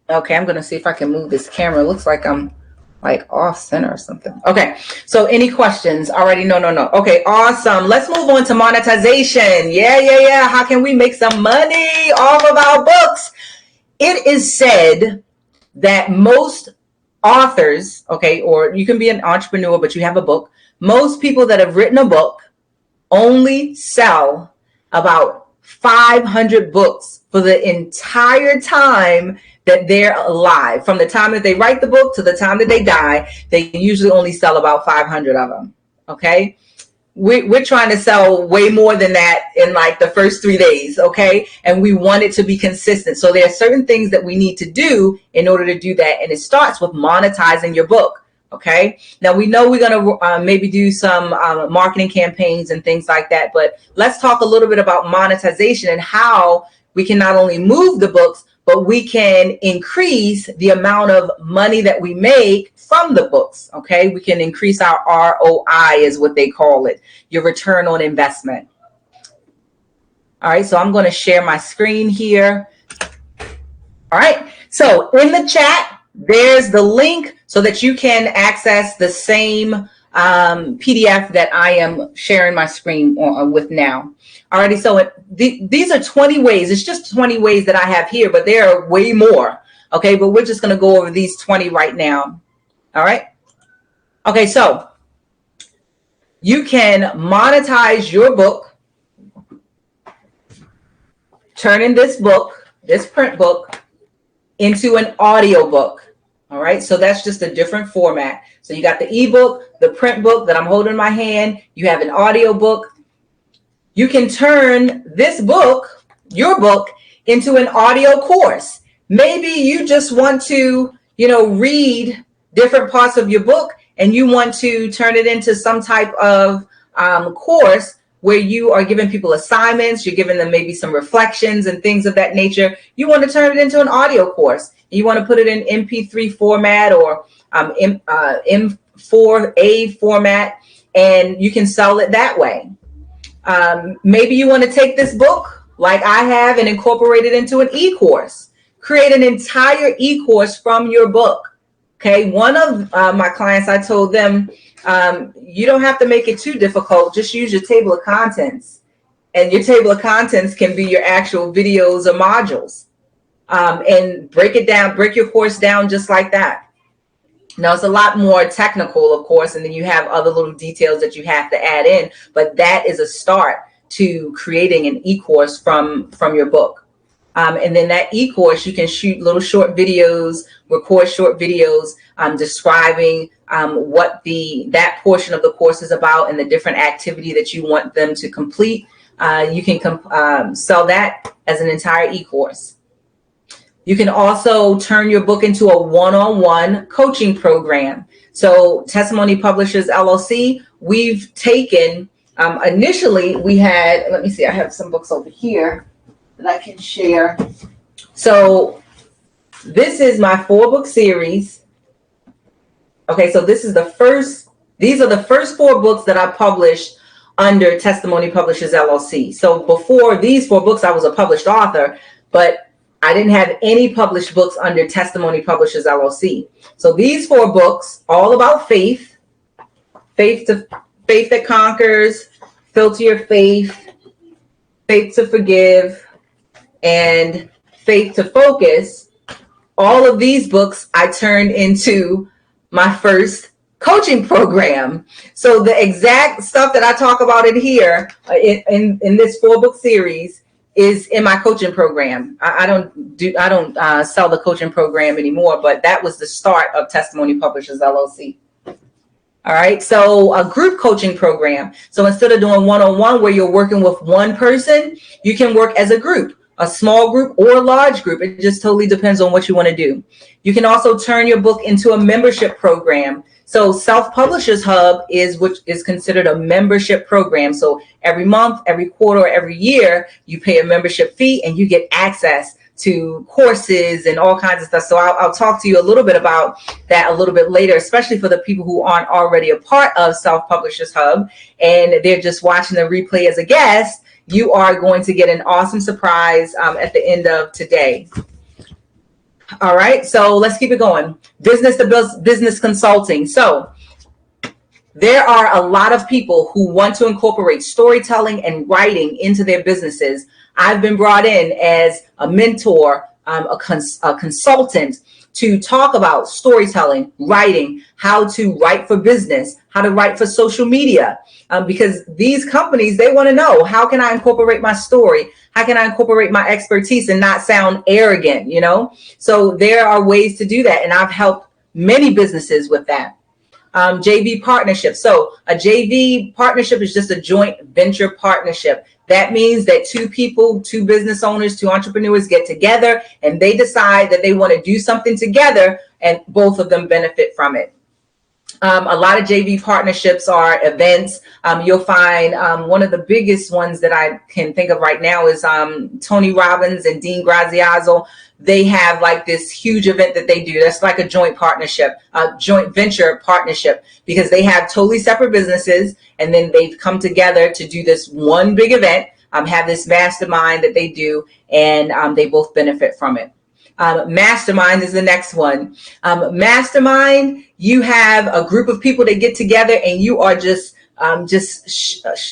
Okay, I'm going to see if I can move this camera. It looks like I'm off center or something. Okay, so any questions? Already, no. Okay, awesome. Let's move on to monetization. Yeah. How can we make some money off of our books? It is said that most authors, okay, or you can be an entrepreneur, but you have a book. Most people that have written a book only sell about 500 books for the entire time that they're alive. From the time that they write the book to the time that they die, they usually only sell about 500 of them. Okay. We're trying to sell way more than that in like the first 3 days. Okay. And we want it to be consistent. So there are certain things that we need to do in order to do that. And it starts with monetizing your book. Okay. Now we know we're going to maybe do some marketing campaigns and things like that, but let's talk a little bit about monetization and how we can not only move the books, but we can increase the amount of money that we make from the books. Okay. We can increase our ROI is what they call it, your return on investment. All right. So I'm going to share my screen here. All right. So in the chat, there's the link so that you can access the same PDF that I am sharing my screen with now. Alrighty, so these are 20 ways. It's just 20 ways that I have here, but there are way more. Okay, but we're just going to go over these 20 right now. All right. Okay, so you can monetize your book, turning this book, this print book, into an audio book. All right, so that's just a different format. So you got the ebook, the print book that I'm holding in my hand. You have an audio book. You can turn this book, your book, into an audio course. Maybe you just want to, read different parts of your book and you want to turn it into some type of course where you are giving people assignments. You're giving them maybe some reflections and things of that nature. You want to turn it into an audio course. You want to put it in MP3 format or M4A format, and you can sell it that way. Maybe you want to take this book like I have and incorporate it into an e-course. Create an entire e-course from your book. Okay, one of my clients, I told them, you don't have to make it too difficult. Just use your table of contents. And your table of contents can be your actual videos or modules. And break it down, break your course down just like that. Now, it's a lot more technical, of course, and then you have other little details that you have to add in. But that is a start to creating an e-course from your book. And then that e-course, you can shoot little short videos, record short videos describing what that portion of the course is about and the different activity that you want them to complete. You can sell that as an entire e-course. You can also turn your book into a one-on-one coaching program. So Testimony Publishers LLC, we've taken, initially we had, let me see, I have some books over here that I can share. So this is my 4-book series. Okay, so these are the first 4 books that I published under Testimony Publishers LLC. So before these 4 books, I was a published author, but I didn't have any published books under Testimony Publishers LLC. So these 4 books, all about faith, faith that conquers, filter your faith, faith to forgive, and faith to focus. All of these books I turned into my first coaching program. So the exact stuff that I talk about in here in this 4-book series is in my coaching program. I don't sell the coaching program anymore, but that was the start of Testimony Publishers LLC. All right, so a group coaching program. So instead of doing one-on-one where you're working with one person, you can work as a group, a small group or a large group. It just totally depends on what you want to do. You can also turn your book into a membership program. So Self-Publishers Hub is considered a membership program. So every month, every quarter, or every year, you pay a membership fee and you get access to courses and all kinds of stuff. So I'll talk to you a little bit about that a little bit later, especially for the people who aren't already a part of Self-Publishers Hub and they're just watching the replay as a guest. You are going to get an awesome surprise at the end of today. All right, so let's keep it going. Business to business consulting. So there are a lot of people who want to incorporate storytelling and writing into their businesses. I've been brought in as a mentor, a consultant to talk about storytelling, writing, how to write for business, how to write for social media, because these companies, they want to know, how can I incorporate my story? How can I incorporate my expertise and not sound arrogant, you know? So there are ways to do that. And I've helped many businesses with that. JV partnership. So a JV partnership is just a joint venture partnership. That means that 2 people, 2 business owners, 2 entrepreneurs get together and they decide that they want to do something together and both of them benefit from it. A lot of JV partnerships are events. You'll find one of the biggest ones that I can think of right now is Tony Robbins and Dean Graziosi. They have like this huge event that they do. That's like a joint partnership, a joint venture partnership, because they have totally separate businesses and then they've come together to do this one big event, have this mastermind that they do, and they both benefit from it. Mastermind is the next one. Mastermind, you have a group of people that get together and you are just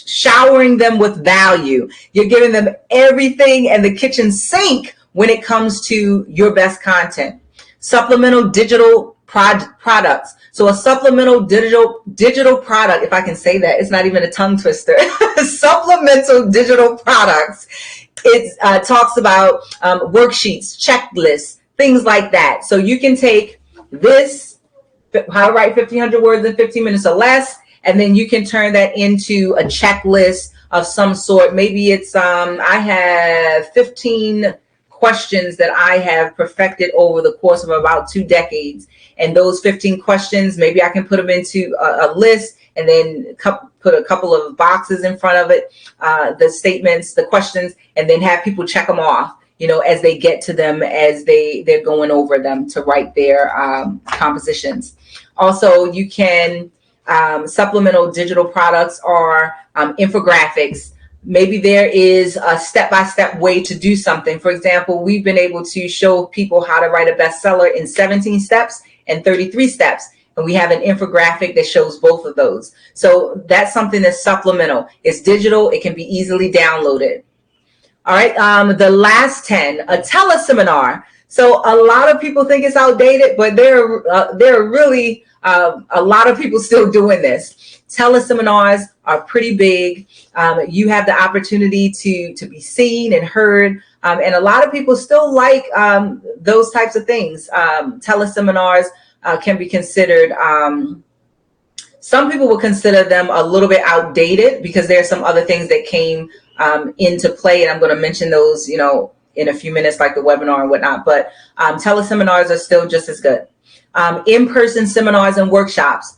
showering them with value. You're giving them everything and the kitchen sink when it comes to your best content. Supplemental digital products. So a supplemental digital product, if I can say that, it's not even a tongue twister. Supplemental digital products. It talks about worksheets, checklists, things like that. So you can take this, how to write 1,500 words in 15 minutes or less, and then you can turn that into a checklist of some sort. Maybe it's, I have 15 questions that I have perfected over the course of about 2 decades. And those 15 questions, maybe I can put them into a list and then put a couple of boxes in front of it, the statements, the questions, and then have people check them off, you know, as they get to them, as they're going over them to write their compositions. Also, you can, supplemental digital products are infographics. Maybe there is a step-by-step way to do something. For example, we've been able to show people how to write a bestseller in 17 steps and 33 steps. And we have an infographic that shows both of those. So that's something that's supplemental. It's digital. It can be easily downloaded. All right. The last 10, a teleseminar. So a lot of people think it's outdated, but there are really a lot of people still doing this. Teleseminars are pretty big. You have the opportunity to be seen and heard. And a lot of people still like those types of things. Teleseminars can be considered, some people will consider them a little bit outdated because there are some other things that came into play. And I'm going to mention those, in a few minutes, like the webinar and whatnot. But teleseminars are still just as good. In-person seminars and workshops.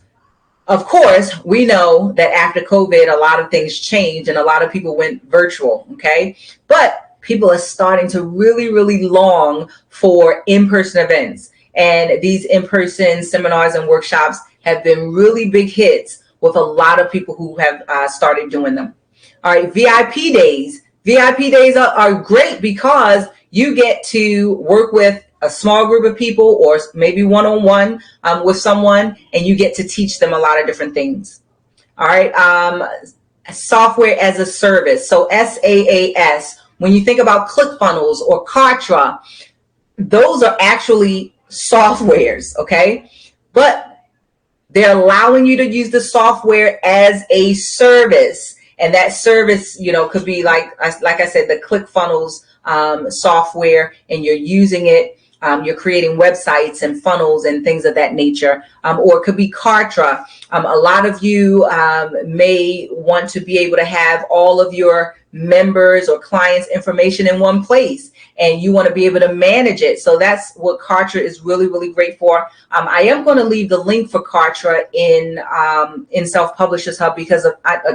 Of course, we know that after COVID, a lot of things changed and a lot of people went virtual. Okay. But people are starting to really, really long for in-person events. And these in-person seminars and workshops have been really big hits with a lot of people who have started doing them. All right, VIP days. VIP days are great because you get to work with a small group of people or maybe one-on-one with someone, and you get to teach them a lot of different things. All right, software as a service. So SaaS, when you think about ClickFunnels or Kartra, those are actually softwares, okay? But they're allowing you to use the software as a service. And that service, could be like I said, the ClickFunnels software, and you're using it. You're creating websites and funnels and things of that nature. Or it could be Kartra. A lot of you may want to be able to have all of your members or clients' information in one place, and you want to be able to manage it. So that's what Kartra is really, really great for. I am going to leave the link for Kartra in Self-Publishers Hub because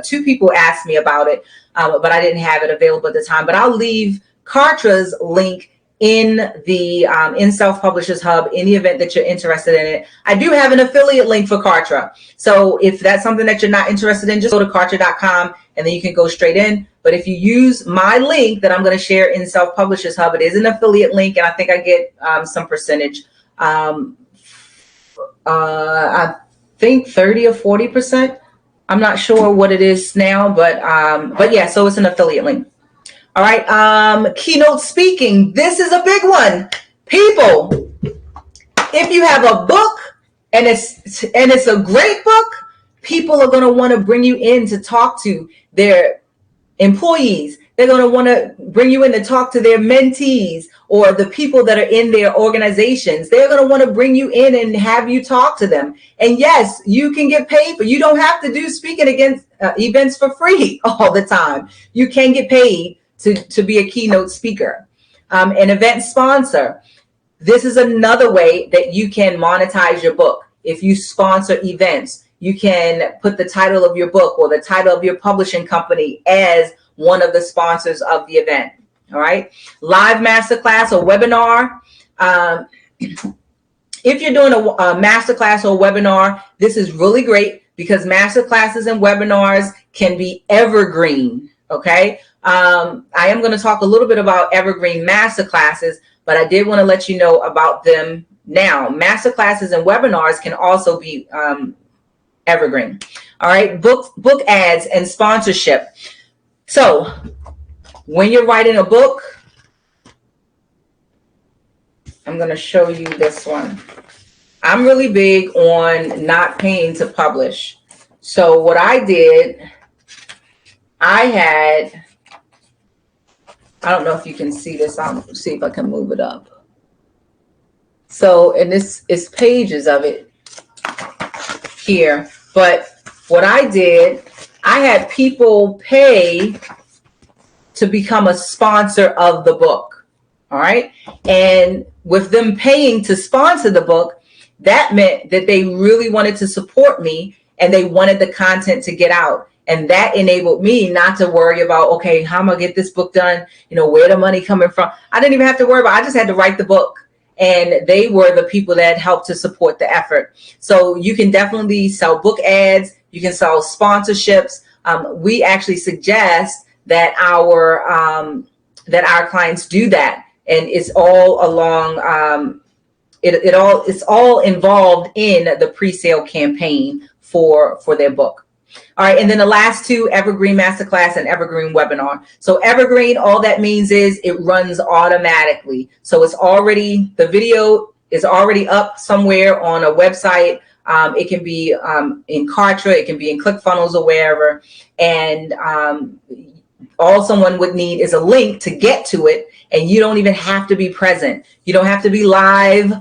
two people asked me about it, but I didn't have it available at the time. But I'll leave Kartra's link in the in Self-Publishers Hub in the event that you're interested in it. I do have an affiliate link for Kartra. So if that's something that you're not interested in, just go to Kartra.com and then you can go straight in. But if you use my link that I'm going to share in Self-Publishers Hub, it is an affiliate link, and I think I get some percentage. I think 30 or 40%. I'm not sure what it is now, but yeah, so it's an affiliate link. All right, keynote speaking. This is a big one. People, if you have a book and it's a great book, people are going to want to bring you in to talk to their employees. They're going to want to bring you in to talk to their mentees or the people that are in their organizations. They're going to want to bring you in and have you talk to them. And yes, you can get paid for. You don't have to do speaking against events for free all the time. You can get paid to be a keynote speaker. An event sponsor. This is another way that you can monetize your book. If you sponsor events, you can put the title of your book or the title of your publishing company as one of the sponsors of the event. All right. Live masterclass or webinar. If you're doing a masterclass or webinar, this is really great because masterclasses and webinars can be evergreen. Okay. I am going to talk a little bit about evergreen masterclasses, but I did want to let you know about them now. Masterclasses and webinars can also be evergreen. All right, book ads and sponsorship. So when you're writing a book, I'm going to show you this one. I'm really big on not paying to publish. So what I did, I don't know if you can see this. I'll see if I can move it up. So, and this is pages of it here. But what I did, I had people pay to become a sponsor of the book. All right. And with them paying to sponsor the book, that meant that they really wanted to support me and they wanted the content to get out. And that enabled me not to worry about, okay, how am I gonna get this book done? Where the money coming from? I didn't even have to worry about it. I just had to write the book. And they were the people that helped to support the effort. So you can definitely sell book ads. You can sell sponsorships. We actually suggest that our clients do that. And it's all along it's all involved in the pre-sale campaign for their book. All right, and then the last two, Evergreen Masterclass and Evergreen Webinar. So Evergreen, all that means is it runs automatically. So it's already, the video is already up somewhere on a website. It can be in Kartra, it can be in ClickFunnels or wherever. And all someone would need is a link to get to it. And you don't even have to be present. You don't have to be live.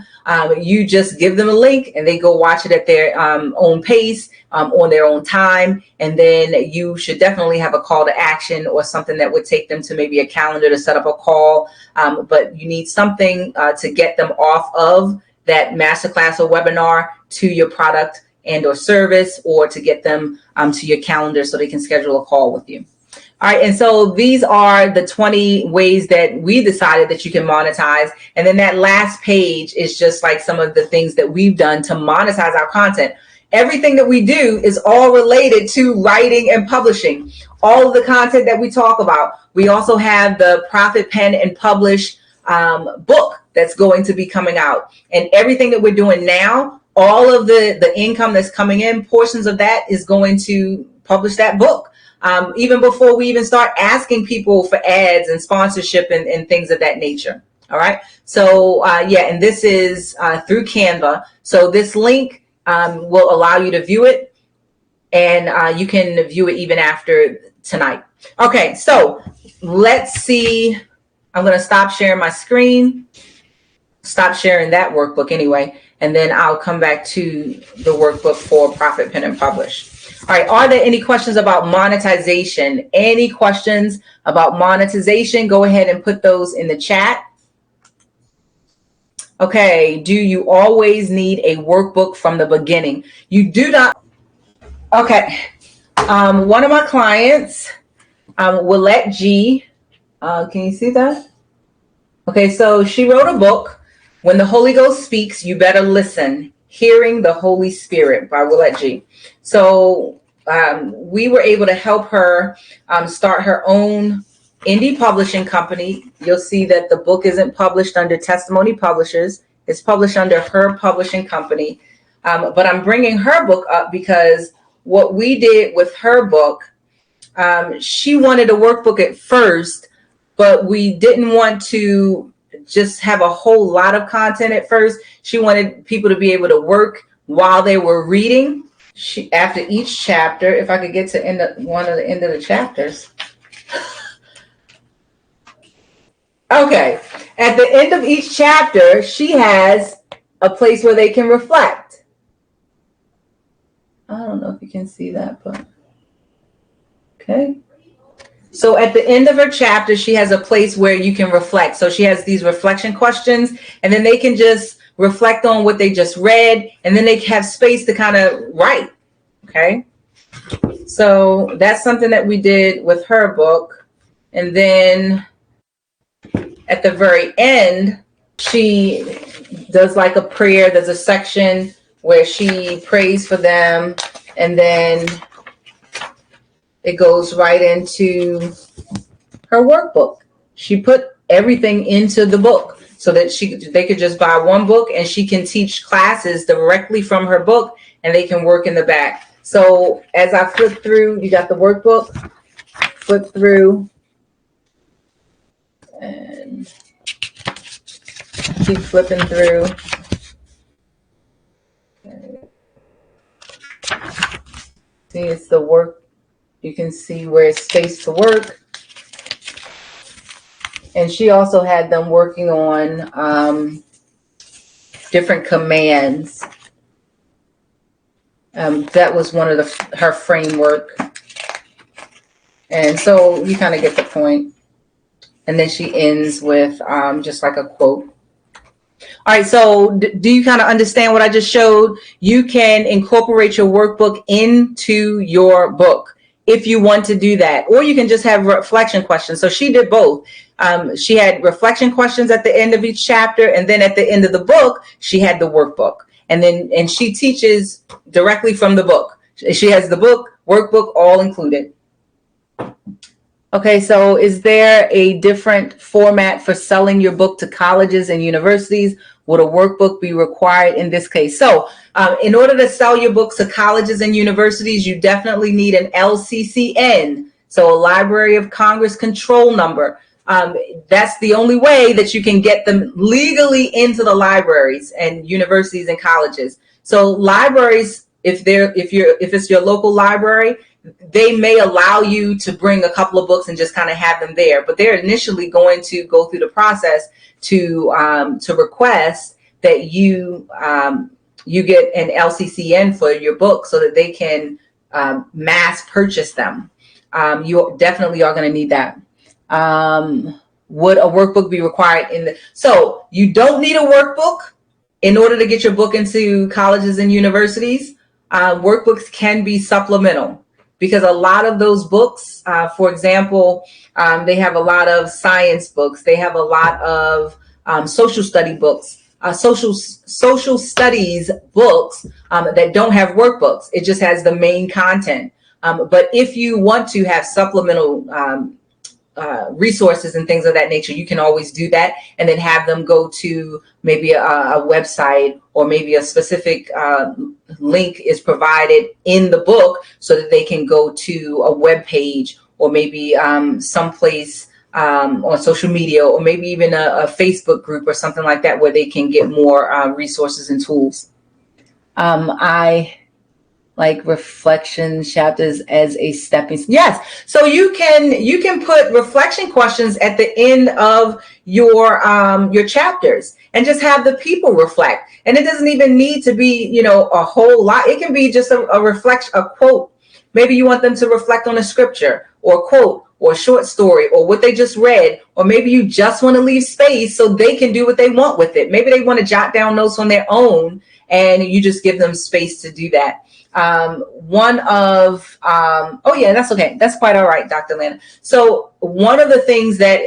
You just give them a link and they go watch it at their own pace, on their own time. And then you should definitely have a call to action or something that would take them to maybe a calendar to set up a call. But you need something to get them off of that masterclass or webinar to your product and or service, or to get them to your calendar so they can schedule a call with you. All right, and so these are the 20 ways that we decided that you can monetize. And then that last page is just like some of the things that we've done to monetize our content. Everything that we do is all related to writing and publishing. All of the content that we talk about. We also have the Profit Pen and Publish book that's going to be coming out. And everything that we're doing now, all of the income that's coming in, portions of that is going to publish that book. Even before we even start asking people for ads and sponsorship and things of that nature. All right. So yeah, and this is through Canva. So this link will allow you to view it, and you can view it even after tonight. Okay, so let's see. I'm going to stop sharing my screen, stop sharing that workbook anyway, and then I'll come back to the workbook for Profit Pen and Publish. All right, are there any questions about monetization? Any questions about monetization? Go ahead and put those in the chat. Okay, do you always need a workbook from the beginning? You do not. Okay, one of my clients, Willette G, can you see that? Okay, so she wrote a book, When the Holy Ghost Speaks, You Better Listen, Hearing the Holy Spirit by Willette G. So we were able to help her start her own indie publishing company. You'll see that the book isn't published under Testimony Publishers. It's published under her publishing company. But I'm bringing her book up because what we did with her book, she wanted a workbook at first, but we didn't want to just have a whole lot of content at first. She wanted people to be able to work while they were reading. After each chapter, if I could get to end of the chapters. Okay, at the end of each chapter, she has a place where they can reflect. I don't know if you can see that, but okay. So at the end of her chapter, she has a place where you can reflect. So she has these reflection questions, and then they can just reflect on what they just read, and then they have space to kind of write. Okay. So that's something that we did with her book. And then at the very end, she does like a prayer. There's a section where she prays for them, and then it goes right into her workbook. She put everything into the book so that they could just buy one book, and she can teach classes directly from her book, and they can work in the back. So as I flip through, you got the workbook, flip through, and keep flipping through. Okay. See, it's the work. You can see where it's space to work. And she also had them working on different commands. That was one of her framework. And so you kind of get the point. And then she ends with just like a quote. All right, so do you kind of understand what I just showed? You can incorporate your workbook into your book if you want to do that, or you can just have reflection questions. So she did both. She had reflection questions at the end of each chapter, and then at the end of the book, she had the workbook. And she teaches directly from the book. She has the book, workbook, all included. Okay, so is there a different format for selling your book to colleges and universities? Would a workbook be required in this case? So in order to sell your books to colleges and universities, you definitely need an LCCN, so a Library of Congress control number. That's the only way that you can get them legally into the libraries and universities and colleges. So libraries, if it's your local library, they may allow you to bring a couple of books and just kind of have them there, but they're initially going to go through the process to request that you get an LCCN for your book so that they can mass purchase them. You definitely are going to need that. Would a workbook be required so you don't need a workbook in order to get your book into colleges and universities. Workbooks can be supplemental, because a lot of those books, for example, they have a lot of science books. They have a lot of social study books, social studies books that don't have workbooks. It just has the main content. But if you want to have supplemental resources and things of that nature, you can always do that, and then have them go to maybe a website, or maybe a specific link is provided in the book so that they can go to a web page, or maybe someplace on social media, or maybe even a Facebook group or something like that, where they can get more resources and tools. I like reflection chapters as a stepping stone. Yes, so you can put reflection questions at the end of your chapters, and just have the people reflect. And it doesn't even need to be a whole lot. It can be just a reflection, a quote. Maybe you want them to reflect on a scripture, or a quote, or a short story, or what they just read. Or maybe you just want to leave space so they can do what they want with it. Maybe they want to jot down notes on their own, and you just give them space to do that. Oh yeah, that's okay. That's quite all right, Dr. Lana. So one of the things that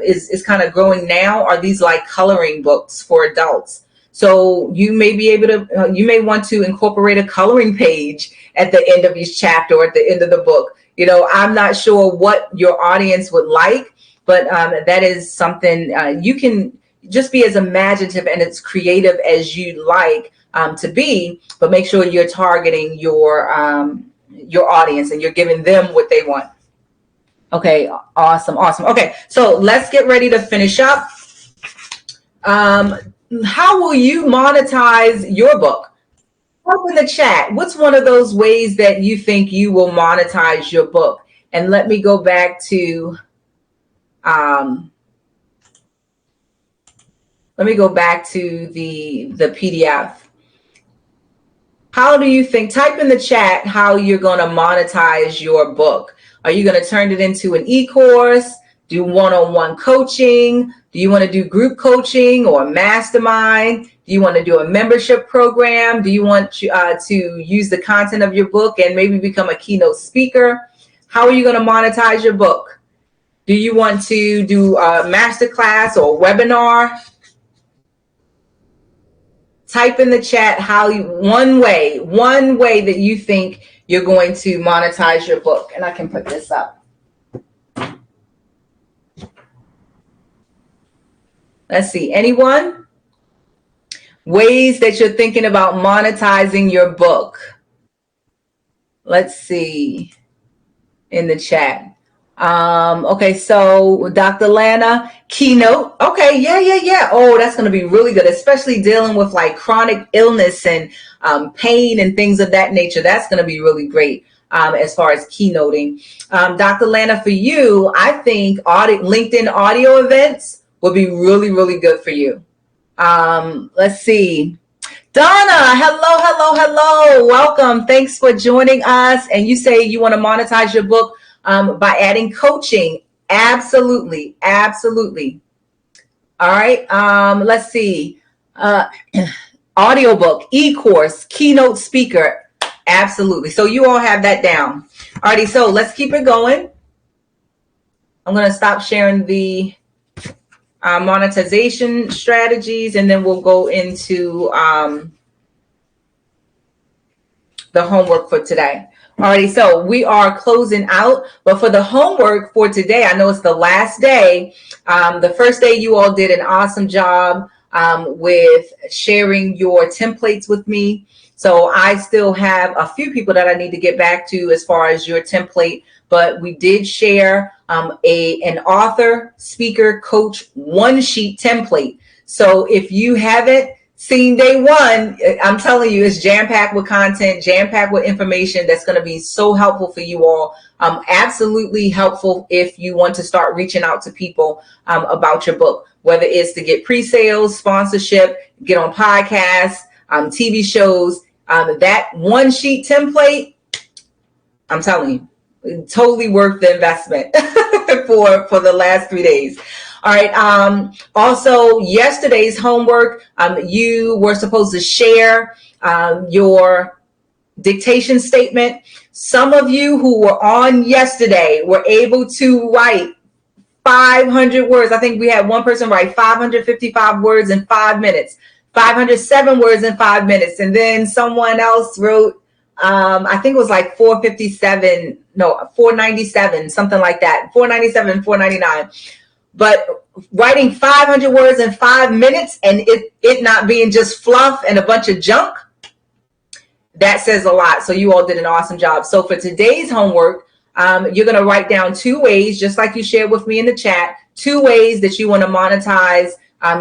is kind of growing now are these like coloring books for adults. So you may be able to, you may want to incorporate a coloring page at the end of each chapter, or at the end of the book. I'm not sure what your audience would like, but that is something you can just be as imaginative and as creative as you like to be, but make sure you're targeting your audience, and you're giving them what they want. Okay, awesome. Okay, so let's get ready to finish up. How will you monetize your book? Up in the chat, what's one of those ways that you think you will monetize your book? And let me go back to the PDF. How do you think, type in the chat how you're going to monetize your book. Are you going to turn it into an e-course? Do one-on-one coaching? Do you want to do group coaching or mastermind? Do you want to do a membership program? Do you want to use the content of your book and maybe become a keynote speaker? How are you going to monetize your book? Do you want to do a masterclass or a webinar? Type in the chat one way that you think you're going to monetize your book. And I can put this up. Let's see. Anyone? Ways that you're thinking about monetizing your book. Let's see in the chat. Okay, so Dr. Lana, keynote. Okay, yeah. Oh, that's going to be really good, especially dealing with like chronic illness and pain and things of that nature. That's going to be really great as far as keynoting. Dr. Lana, for you, I think LinkedIn audio events will be really, really good for you. Let's see. Donna, hello. Welcome. Thanks for joining us. And you say you want to monetize your book by adding coaching. Absolutely. All right. Let's see. Audiobook, e-course, keynote speaker. Absolutely. So you all have that down. Alrighty. So let's keep it going. I'm going to stop sharing the monetization strategies, and then we'll go into the homework for today. Alrighty, so we are closing out, but for the homework for today, I know it's the last day. The first day you all did an awesome job with sharing your templates with me. So I still have a few people that I need to get back to as far as your template, but we did share an author, speaker, coach, one sheet template. So if you haven't seen day one, I'm telling you, it's jam-packed with content, jam-packed with information that's going to be so helpful for you all. Absolutely helpful if you want to start reaching out to people about your book, whether it's to get pre-sales, sponsorship, get on podcasts, TV shows. That one sheet template, I'm telling you, totally worth the investment for the last 3 days. All right. Also, yesterday's homework, you were supposed to share your dictation statement. Some of you who were on yesterday were able to write 500 words. I think we had one person write 555 words in 5 minutes, 507 words in 5 minutes. And then someone else wrote, I think it was like 497, something like that, 497, 499. But writing 500 words in 5 minutes and it not being just fluff and a bunch of junk, that says a lot. So you all did an awesome job. So for today's homework, you're going to write down 2 ways, just like you shared with me in the chat, 2 ways that you want to monetize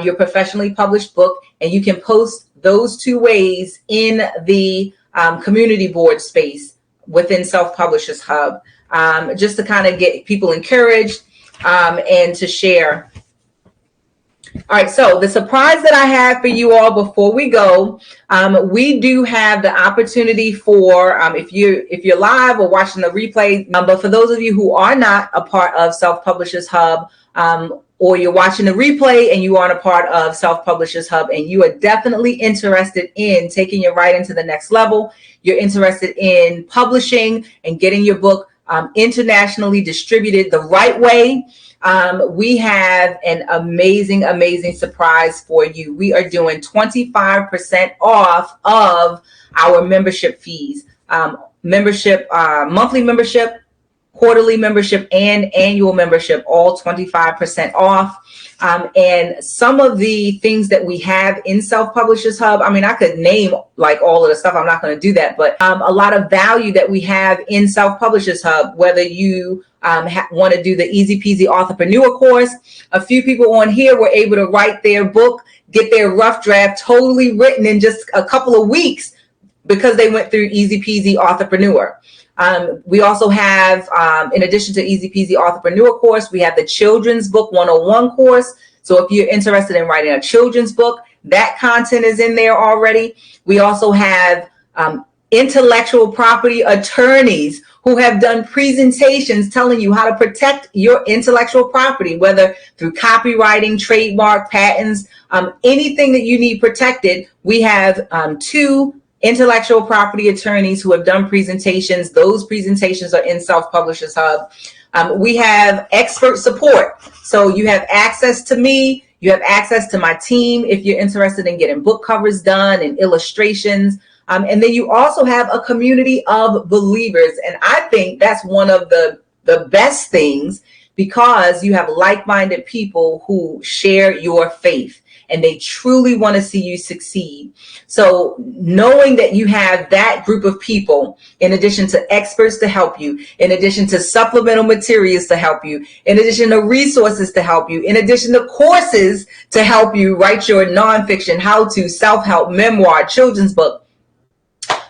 your professionally published book. And you can post those 2 ways in the community board space within Self Publishers Hub, just to kind of get people encouraged and to share. All right, so the surprise that I have for you all before we go, we do have the opportunity for, if you're live or watching the replay, but for those of you who are not a part of Self Publishers Hub, or you're watching the replay and you aren't a part of Self Publishers Hub and you are definitely interested in taking your writing to the next level, you're interested in publishing and getting your book internationally distributed the right way, we have an amazing, amazing surprise for you. We are doing 25% off of our membership fees, monthly membership, quarterly membership, and annual membership, all 25% off. And some of the things that we have in Self Publishers Hub, I mean, I could name like all of the stuff. I'm not going to do that, but a lot of value that we have in Self Publishers Hub, whether you want to do the Easy Peasy Authorpreneur course. A few people on here were able to write their book, get their rough draft totally written in just a couple of weeks because they went through Easy Peasy Authorpreneur. We also have, in addition to Easy Peasy Authorpreneur course, we have the Children's Book 101 course. So if you're interested in writing a children's book, that content is in there already. We also have intellectual property attorneys who have done presentations telling you how to protect your intellectual property, whether through copywriting, trademark, patents, anything that you need protected. We have 2 intellectual property attorneys who have done presentations. Those presentations are in Self Publishers Hub. We have expert support. So you have access to me. You have access to my team if you're interested in getting book covers done and illustrations. And then you also have a community of believers. And I think that's one of the best things, because you have like-minded people who share your faith and they truly want to see you succeed. So knowing that you have that group of people, in addition to experts to help you, in addition to supplemental materials to help you, in addition to resources to help you, in addition to courses to help you write your nonfiction, how-to, self-help, memoir, children's book,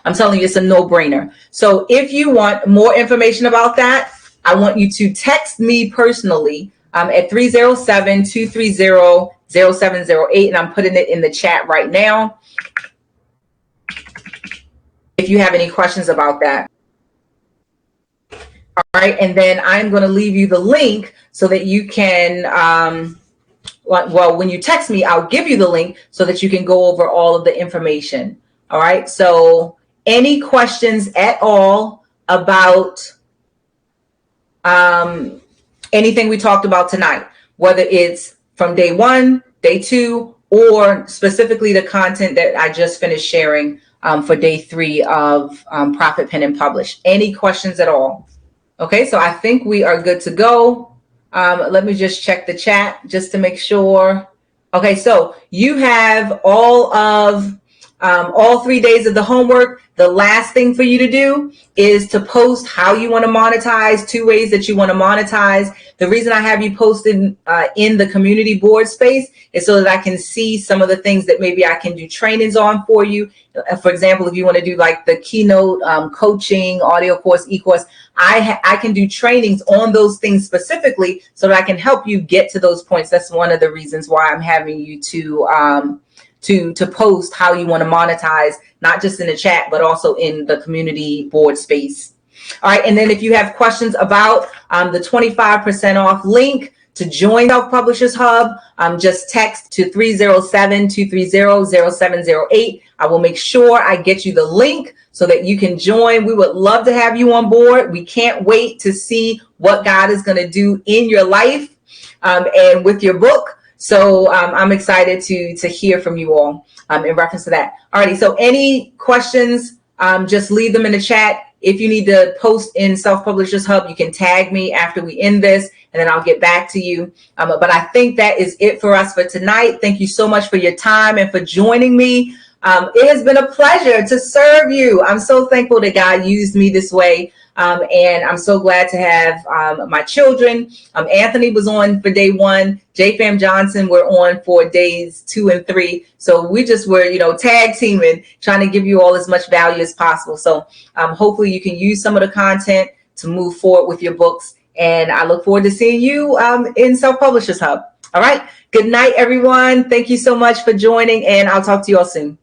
I'm telling you, it's a no-brainer. So if you want more information about that, I want you to text me personally at 307-230-0708, and I'm putting it in the chat right now if you have any questions about that. All right, and then I'm going to leave you the link so that you can, well, when you text me, I'll give you the link so that you can go over all of the information. All right, so any questions at all about anything we talked about tonight, whether it's from day 1, day 2, or specifically the content that I just finished sharing for day 3 of Profit, Pen, and Publish. Any questions at all? Okay, so I think we are good to go. Let me just check the chat just to make sure. Okay, so you have all 3 days of the homework. The last thing for you to do is to post how you want to monetize, 2 ways that you want to monetize. The reason I have you posted in the community board space is so that I can see some of the things that maybe I can do trainings on for you. For example, if you want to do like the keynote coaching, audio course, e-course, I can do trainings on those things specifically so that I can help you get to those points. That's one of the reasons why I'm having you to post how you want to monetize, not just in the chat, but also in the community board space. All right. And then if you have questions about the 25% off link to join Self-Publishers Hub, just text to 307-230-0708. I will make sure I get you the link so that you can join. We would love to have you on board. We can't wait to see what God is going to do in your life and with your book. So I'm excited to hear from you all in reference to that. Alrighty, so any questions, just leave them in the chat. If you need to post in Self-Publishers Hub, you can tag me after we end this, and then I'll get back to you. But I think that is it for us for tonight. Thank you so much for your time and for joining me. It has been a pleasure to serve you. I'm so thankful that God used me this way. And I'm so glad to have my children. Anthony was on for day 1. JFAM Johnson were on for days 2 and 3. So we just were, tag teaming, trying to give you all as much value as possible. So hopefully you can use some of the content to move forward with your books. And I look forward to seeing you in Self-Publishers Hub. All right. Good night, everyone. Thank you so much for joining, and I'll talk to you all soon.